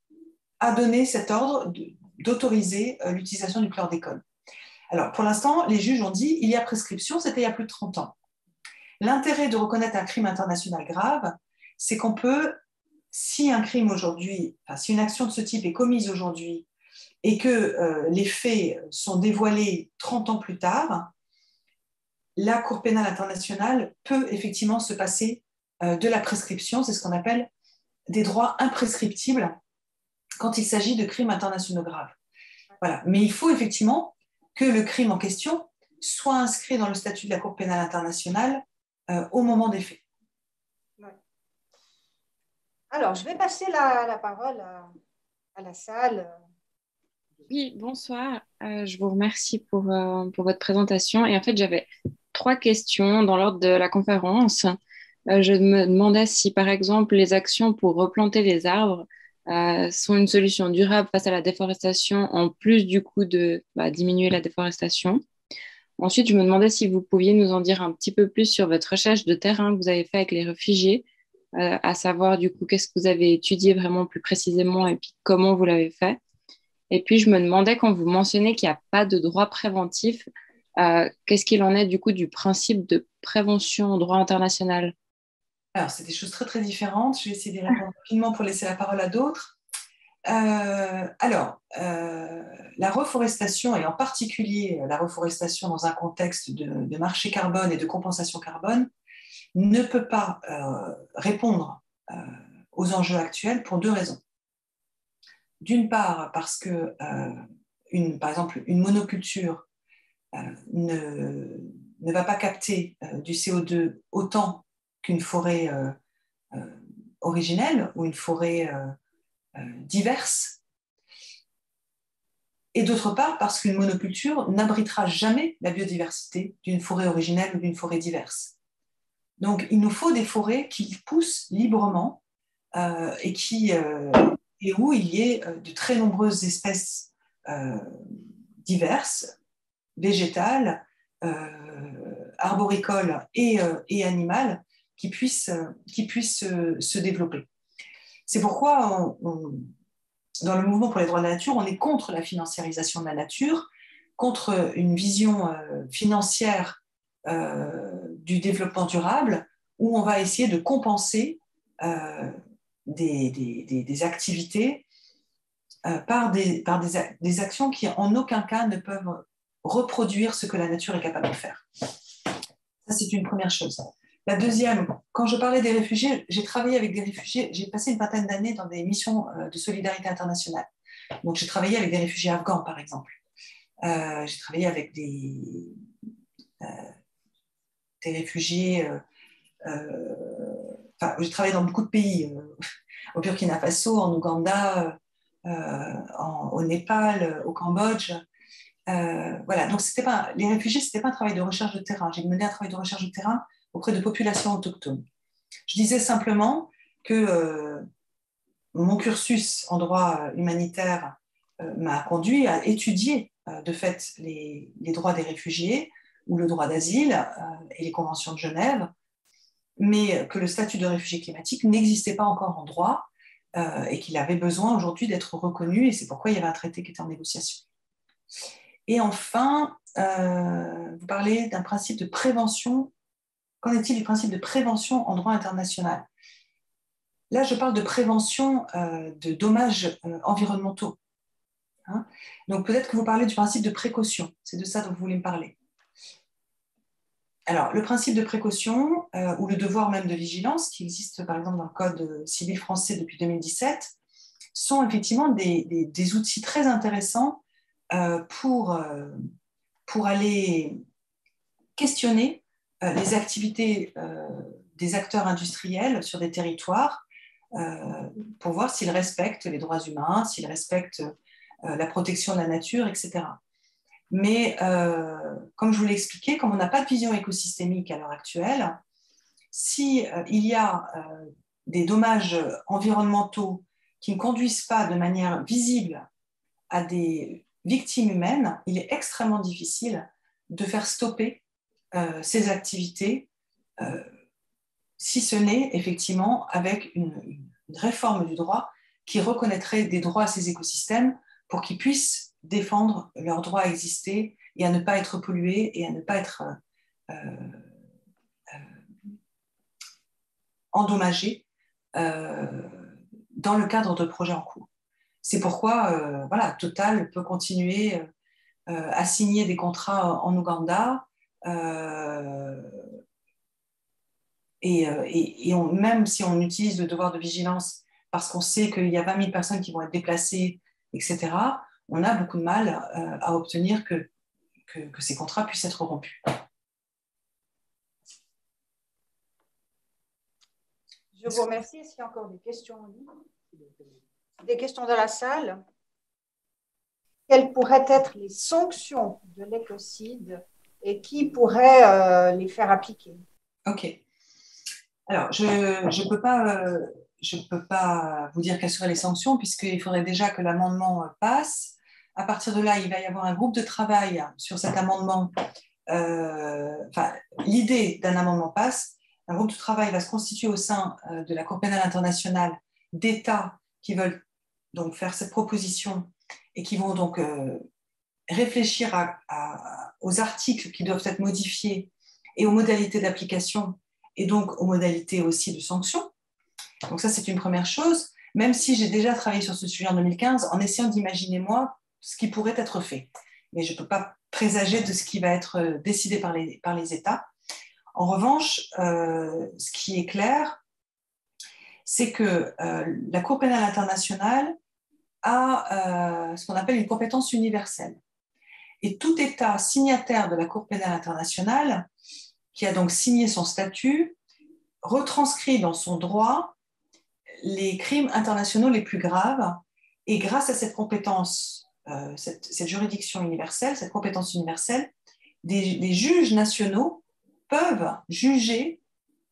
a donné cet ordre d'autoriser l'utilisation du chlordécone. Alors, pour l'instant, les juges ont dit il y a prescription, c'était il y a plus de 30 ans. L'intérêt de reconnaître un crime international grave, c'est qu'on peut, si un crime aujourd'hui, enfin, si une action de ce type est commise aujourd'hui et que les faits sont dévoilés 30 ans plus tard, la Cour pénale internationale peut effectivement se passer de la prescription, c'est ce qu'on appelle des droits imprescriptibles quand il s'agit de crimes internationaux graves. Voilà. Mais il faut effectivement que le crime en question soit inscrit dans le statut de la Cour pénale internationale au moment des faits. Ouais. Alors, je vais passer la parole à la salle. Oui, bonsoir. Je vous remercie pour votre présentation. Et en fait, j'avais 3 questions dans l'ordre de la conférence. Je me demandais si, par exemple, les actions pour replanter les arbres sont une solution durable face à la déforestation, en plus du coup de diminuer la déforestation. Ensuite, je me demandais si vous pouviez nous en dire un petit peu plus sur votre recherche de terrain que vous avez fait avec les réfugiés, à savoir du coup qu'est-ce que vous avez étudié vraiment plus précisément et puis comment vous l'avez fait. Et puis, je me demandais, quand vous mentionnez qu'il n'y a pas de droit préventif, qu'est-ce qu'il en est du coup du principe de prévention en droit international? Alors, c'est des choses très, très différentes. Je vais essayer d'y répondre rapidement pour laisser la parole à d'autres. La reforestation, et en particulier la reforestation dans un contexte de marché carbone et de compensation carbone, ne peut pas répondre aux enjeux actuels pour 2 raisons. D'une part, parce que, par exemple, une monoculture ne va pas capter du CO2 autant qu'une forêt originelle ou une forêt diverse. Et d'autre part, parce qu'une monoculture n'abritera jamais la biodiversité d'une forêt originelle ou d'une forêt diverse. Donc, il nous faut des forêts qui poussent librement et où il y ait de très nombreuses espèces diverses, végétales, arboricoles et animales qui puissent se développer. C'est pourquoi, dans le mouvement pour les droits de la nature, on est contre la financiarisation de la nature, contre une vision financière du développement durable, où on va essayer de compenser des activités par des actions qui, en aucun cas, ne peuvent reproduire ce que la nature est capable de faire. Ça, c'est une première chose. La deuxième, quand je parlais des réfugiés, j'ai travaillé avec des réfugiés, j'ai passé une vingtaine d'années dans des missions de solidarité internationale. Donc, j'ai travaillé avec des réfugiés afghans, par exemple. J'ai travaillé avec des réfugiés... j'ai travaillé dans beaucoup de pays, au Burkina Faso, en Ouganda, au Népal, au Cambodge. Voilà, donc les réfugiés, ce n'était pas un travail de recherche de terrain. J'ai mené un travail de recherche de terrain auprès de populations autochtones. Je disais simplement que mon cursus en droit humanitaire m'a conduit à étudier de fait les droits des réfugiés ou le droit d'asile et les conventions de Genève, mais que le statut de réfugié climatique n'existait pas encore en droit et qu'il avait besoin aujourd'hui d'être reconnu, et c'est pourquoi il y avait un traité qui était en négociation. Et enfin, vous parlez d'un principe de prévention. Qu'en est-il du principe de prévention en droit international? Là, je parle de prévention de dommages environnementaux. Hein. Donc, peut-être que vous parlez du principe de précaution. C'est de ça dont vous voulez me parler. Alors, le principe de précaution ou le devoir même de vigilance, qui existe par exemple dans le Code civil français depuis 2017, sont effectivement des outils très intéressants pour aller questionner les activités des acteurs industriels sur des territoires pour voir s'ils respectent les droits humains, s'ils respectent la protection de la nature, etc. Mais comme je vous l'ai expliqué, comme on n'a pas de vision écosystémique à l'heure actuelle, s'il y a des dommages environnementaux qui ne conduisent pas de manière visible à des victimes humaines, il est extrêmement difficile de faire stopper ces activités, si ce n'est effectivement avec une réforme du droit qui reconnaîtrait des droits à ces écosystèmes pour qu'ils puissent défendre leur droit à exister et à ne pas être pollués et à ne pas être endommagés dans le cadre de projets en cours. C'est pourquoi Total peut continuer à signer des contrats en Ouganda même si on utilise le devoir de vigilance parce qu'on sait qu'il y a 20 000 personnes qui vont être déplacées, etc., on a beaucoup de mal à obtenir que ces contrats puissent être rompus. Je vous remercie. Est-ce qu'il y a encore des questions en ligne? Des questions dans la salle? Quelles pourraient être les sanctions de l'écocide et qui pourrait les faire appliquer? Ok. Alors, je ne peux pas vous dire quelles seraient les sanctions, puisqu'il faudrait déjà que l'amendement passe. À partir de là, il va y avoir un groupe de travail sur cet amendement. L'idée d'un amendement passe. Un groupe de travail va se constituer au sein de la Cour pénale internationale d'États qui veulent donc faire cette proposition et qui vont donc réfléchir aux articles qui doivent être modifiés et aux modalités d'application et donc aux modalités aussi de sanctions. Donc ça, c'est une première chose, même si j'ai déjà travaillé sur ce sujet en 2015 en essayant d'imaginer, moi, ce qui pourrait être fait. Mais je ne peux pas présager de ce qui va être décidé par les États. En revanche, ce qui est clair, c'est que la Cour pénale internationale a ce qu'on appelle une compétence universelle. Et tout État signataire de la Cour pénale internationale, qui a donc signé son statut, retranscrit dans son droit les crimes internationaux les plus graves. Et grâce à cette compétence, cette juridiction universelle, cette compétence universelle, les juges nationaux peuvent juger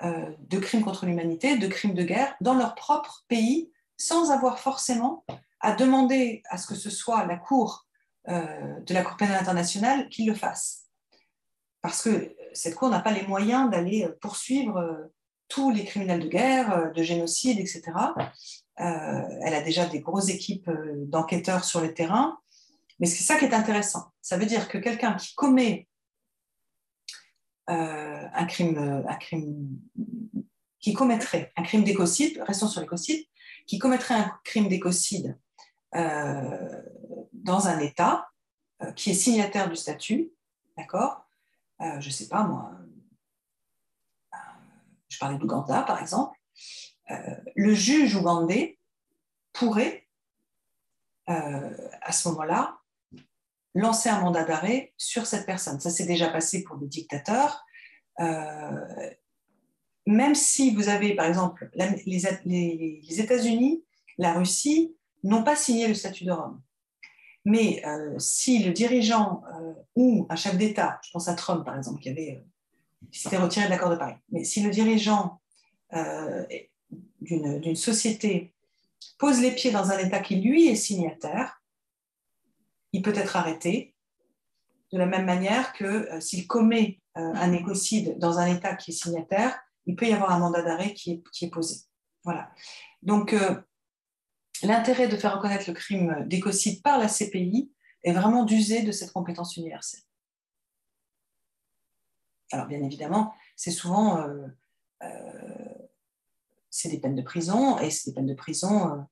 de crimes contre l'humanité, de crimes de guerre dans leur propre pays, sans avoir forcément à demander à ce que ce soit la Cour de la Cour pénale internationale qui le fasse. Parce que cette Cour n'a pas les moyens d'aller poursuivre tous les criminels de guerre, de génocide, etc. Elle a déjà des grosses équipes d'enquêteurs sur le terrain. Mais c'est ça qui est intéressant. Ça veut dire que quelqu'un qui commet qui commettrait un crime d'écocide, restons sur l'écocide, qui commettrait un crime d'écocide dans un État qui est signataire du statut, d'accord, je ne sais pas moi, je parlais d'Ouganda par exemple, le juge ougandais pourrait à ce moment-là lancer un mandat d'arrêt sur cette personne. Ça s'est déjà passé pour des dictateurs. Même si vous avez, par exemple, les États-Unis, la Russie n'ont pas signé le statut de Rome. Mais si le dirigeant ou un chef d'État, je pense à Trump par exemple, qui s'était retiré de l'accord de Paris, mais si le dirigeant d'une société pose les pieds dans un État qui lui est signataire, il peut être arrêté de la même manière que s'il commet un écocide dans un État qui est signataire, il peut y avoir un mandat d'arrêt qui est posé. Voilà. Donc, l'intérêt de faire reconnaître le crime d'écocide par la CPI est vraiment d'user de cette compétence universelle. Alors, bien évidemment, c'est souvent c'est des peines de prison, et c'est des peines de prison.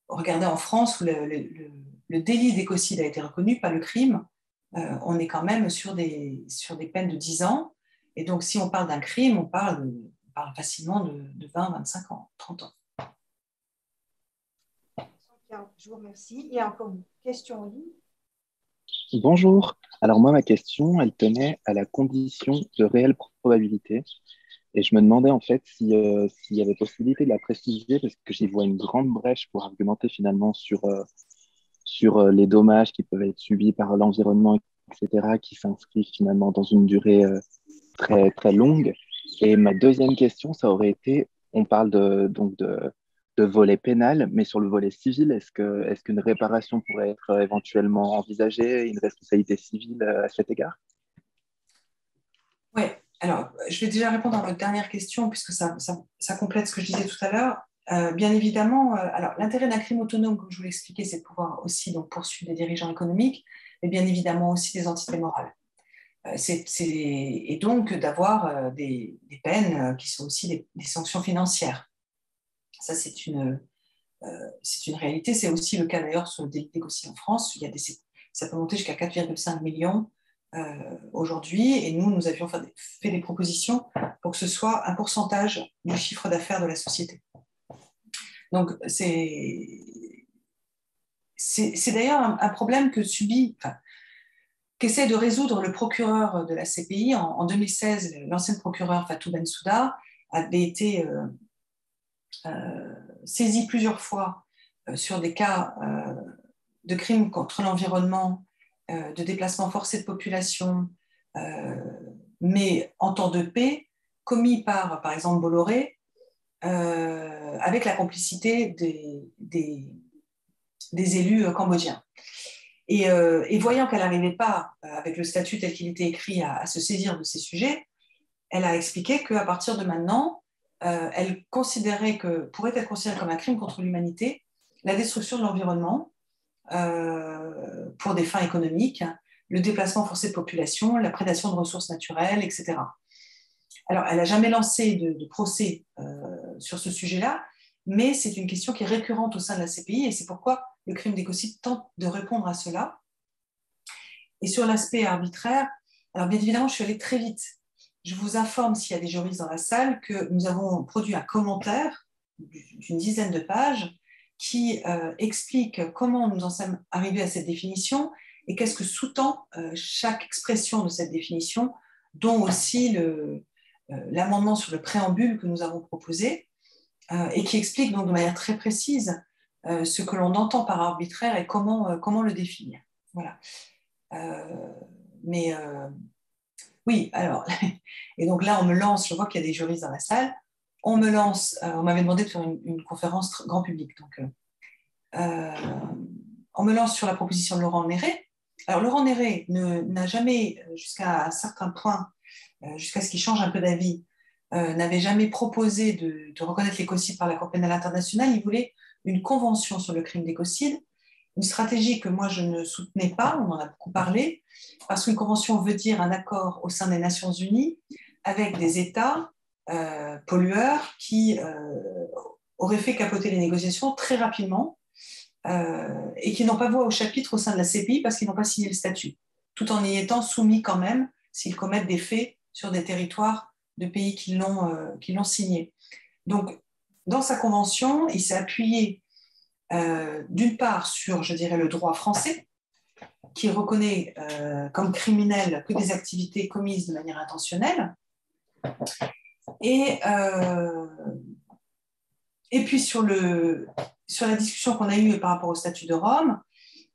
Regardez en France où le délit d'écocide a été reconnu, pas le crime, on est quand même sur des peines de 10 ans. Et donc, si on parle d'un crime, on parle facilement de 20, 25 ans, 30 ans. Je vous remercie. Il y a encore une question en ligne. Bonjour. Alors moi, ma question, elle tenait à la condition de réelle probabilité. Et je me demandais en fait s'il y avait possibilité de la préciser, parce que j'y vois une grande brèche pour argumenter finalement sur les dommages qui peuvent être subis par l'environnement, etc., qui s'inscrivent finalement dans une durée très, très longue. Et ma deuxième question, ça aurait été, on parle donc de volet pénal, mais sur le volet civil, est-ce qu'une réparation pourrait être éventuellement envisagée, une responsabilité civile à cet égard? Oui, alors je vais déjà répondre à votre dernière question, puisque ça complète ce que je disais tout à l'heure. Bien évidemment, alors l'intérêt d'un crime autonome, comme je vous l'ai expliqué, c'est de pouvoir aussi donc, poursuivre des dirigeants économiques, mais bien évidemment aussi des entités morales. Et donc d'avoir des peines qui sont aussi des sanctions financières. Ça, c'est une réalité. C'est aussi le cas d'ailleurs sur le délit d'écocide en France. Ça peut monter jusqu'à 4,5 millions aujourd'hui. Et nous avions fait des propositions pour que ce soit un pourcentage du chiffre d'affaires de la société. Donc, c'est d'ailleurs un problème qu'essaie de résoudre le procureur de la CPI. En 2016, l'ancien procureur Fatou Bensouda avait été saisi plusieurs fois sur des cas de crimes contre l'environnement, de déplacement forcé de population, mais en temps de paix, commis par exemple, Bolloré, avec la complicité des élus cambodgiens. Et voyant qu'elle n'arrivait pas, avec le statut tel qu'il était écrit, à se saisir de ces sujets, elle a expliqué qu'à partir de maintenant, elle considérait que pourrait être considérée comme un crime contre l'humanité la destruction de l'environnement pour des fins économiques, le déplacement forcé de population, la prédation de ressources naturelles, etc. Alors, elle n'a jamais lancé de procès sur ce sujet-là, mais c'est une question qui est récurrente au sein de la CPI, et c'est pourquoi le crime d'écocide tente de répondre à cela. Et sur l'aspect arbitraire, alors bien évidemment, je suis allée très vite. Je vous informe, s'il y a des juristes dans la salle, que nous avons produit un commentaire d'une dizaine de pages qui explique comment nous en sommes arrivés à cette définition et qu'est-ce que sous-tend chaque expression de cette définition, dont aussi l'amendement sur le préambule que nous avons proposé et qui explique donc de manière très précise ce que l'on entend par arbitraire et comment le définir. Voilà. Oui, alors, et donc là, on me lance, je vois qu'il y a des juristes dans la salle, on m'avait demandé de faire une conférence grand public, donc on me lance sur la proposition de Laurent Néré. Alors, Laurent Néré n'a jamais, jusqu'à un certain point, jusqu'à ce qu'il change un peu d'avis, n'avait jamais proposé de reconnaître l'écocide par la Cour pénale internationale. Il voulait une convention sur le crime d'écocide, une stratégie que moi je ne soutenais pas, on en a beaucoup parlé, parce qu'une convention veut dire un accord au sein des Nations Unies avec des États pollueurs qui auraient fait capoter les négociations très rapidement et qui n'ont pas voix au chapitre au sein de la CPI parce qu'ils n'ont pas signé le statut, tout en y étant soumis quand même s'ils commettent des faits sur des territoires de pays qui l'ont signé. Donc, dans sa convention, il s'est appuyé d'une part sur, je dirais, le droit français, qui reconnaît comme criminel que des activités commises de manière intentionnelle, et puis sur la discussion qu'on a eue par rapport au statut de Rome,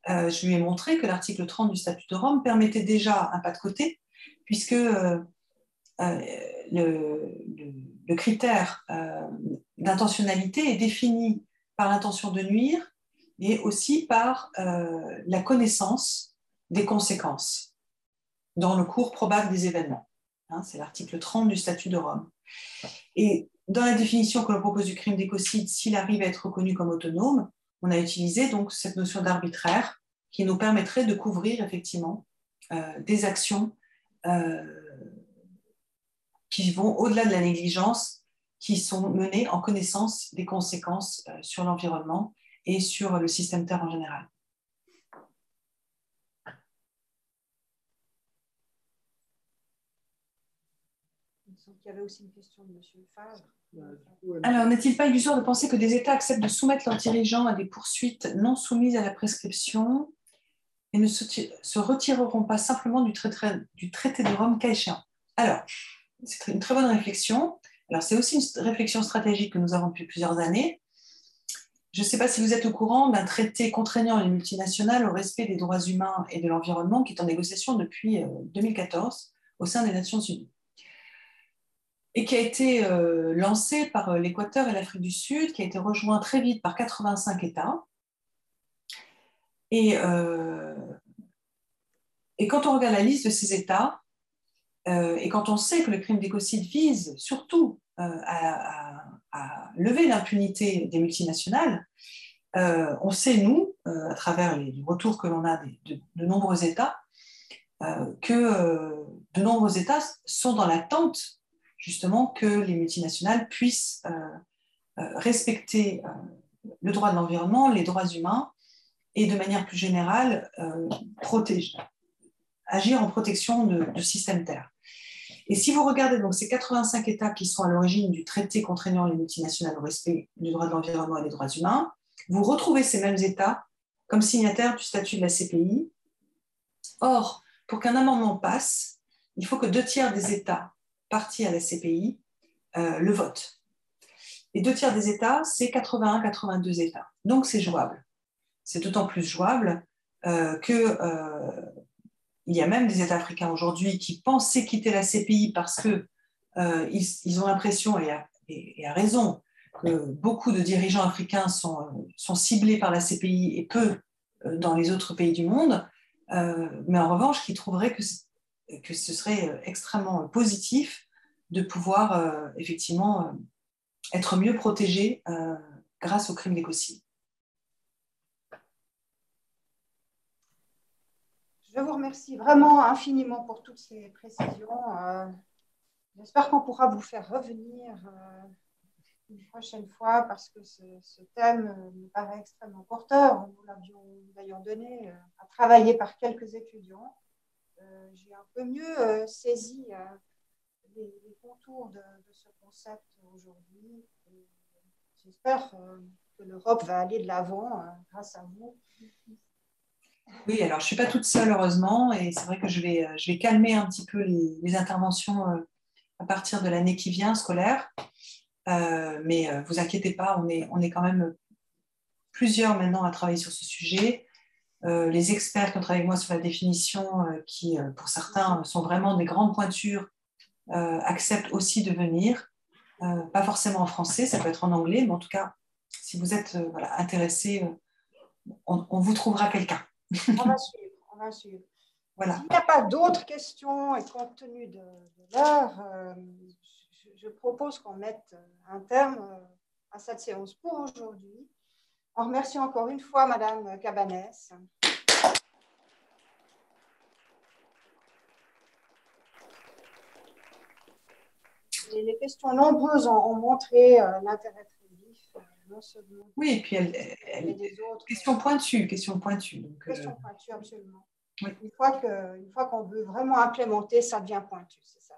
je lui ai montré que l'article 30 du statut de Rome permettait déjà un pas de côté, puisque le critère d'intentionnalité est défini par l'intention de nuire et aussi par la connaissance des conséquences dans le cours probable des événements. Hein, c'est l'article 30 du statut de Rome. Et dans la définition que l'on propose du crime d'écocide, s'il arrive à être reconnu comme autonome, on a utilisé donc cette notion d'arbitraire qui nous permettrait de couvrir effectivement des actions qui vont au-delà de la négligence, qui sont menées en connaissance des conséquences sur l'environnement et sur le système Terre en général. Il y avait aussi une question de M. Favre. Alors, n'est-il pas illusoire de penser que des États acceptent de soumettre leurs dirigeants à des poursuites non soumises à la prescription et ne se retireront pas simplement du traité de Rome cas échéant? Alors, c'est une très bonne réflexion. Alors, c'est aussi une réflexion stratégique que nous avons depuis plusieurs années. Je ne sais pas si vous êtes au courant d'un traité contraignant les multinationales au respect des droits humains et de l'environnement qui est en négociation depuis 2014 au sein des Nations Unies et qui a été lancé par l'Équateur et l'Afrique du Sud, qui a été rejoint très vite par 85 États. Et quand on regarde la liste de ces États, et quand on sait que le crime d'écocide vise surtout à lever l'impunité des multinationales, on sait, nous, à travers les retours que l'on a de nombreux États, que de nombreux États sont dans l'attente justement que les multinationales puissent respecter le droit de l'environnement, les droits humains, et de manière plus générale, agir en protection du système Terre. Et si vous regardez donc ces 85 États qui sont à l'origine du traité contraignant les multinationales au respect du droit de l'environnement et des droits humains, vous retrouvez ces mêmes États comme signataires du statut de la CPI. Or, pour qu'un amendement passe, il faut que 2/3 des États partis à la CPI le votent. Et 2/3 des États, c'est 81-82 États. Donc, c'est jouable. C'est d'autant plus jouable qu'il y a même des États africains aujourd'hui qui pensaient quitter la CPI parce qu'ils ont l'impression, et à raison, que beaucoup de dirigeants africains sont ciblés par la CPI et peu dans les autres pays du monde, mais en revanche, qui trouveraient que ce serait extrêmement positif de pouvoir effectivement être mieux protégés grâce au crime d'écocide. Je vous remercie vraiment infiniment pour toutes ces précisions. J'espère qu'on pourra vous faire revenir une prochaine fois parce que ce thème me paraît extrêmement porteur. Nous l'avions d'ailleurs donné à travailler par quelques étudiants. J'ai un peu mieux saisi les contours de ce concept aujourd'hui. J'espère que l'Europe va aller de l'avant grâce à vous. Oui, alors je ne suis pas toute seule, heureusement, et c'est vrai que je vais calmer un petit peu les interventions à partir de l'année qui vient, scolaire. Mais vous inquiétez pas, on est quand même plusieurs maintenant à travailler sur ce sujet. Les experts qui ont travaillé avec moi sur la définition, qui pour certains sont vraiment des grandes pointures, acceptent aussi de venir. Pas forcément en français, ça peut être en anglais, mais en tout cas, si vous êtes intéressé, on vous trouvera quelqu'un. On va suivre, on va suivre. Voilà. S'il n'y a pas d'autres questions et compte tenu de l'heure, je propose qu'on mette un terme à cette séance pour aujourd'hui. On remercie encore une fois Madame Cabanès. Et les questions nombreuses ont montré l'intérêt très vif, non seulement oui, et puis des autres. Question pointue. Donc, question pointue, absolument. Oui. Une fois qu'on veut vraiment implémenter, ça devient pointu, c'est ça.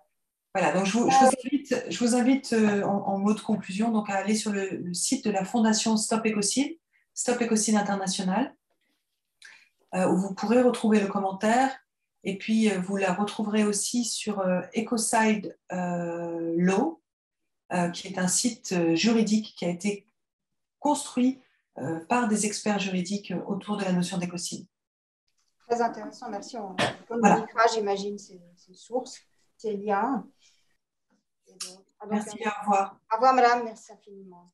Voilà, donc je vous invite en mot de conclusion donc, à aller sur le site de la Fondation Stop Écocide, Stop Écocide International, où vous pourrez retrouver le commentaire, et puis vous la retrouverez aussi sur Ecocide Law, qui est un site juridique qui a été construit par des experts juridiques autour de la notion d'écocide. Très intéressant, merci. On communiquera, voilà. J'imagine, ces sources, ces liens. Merci, au revoir. Au revoir, madame, merci infiniment.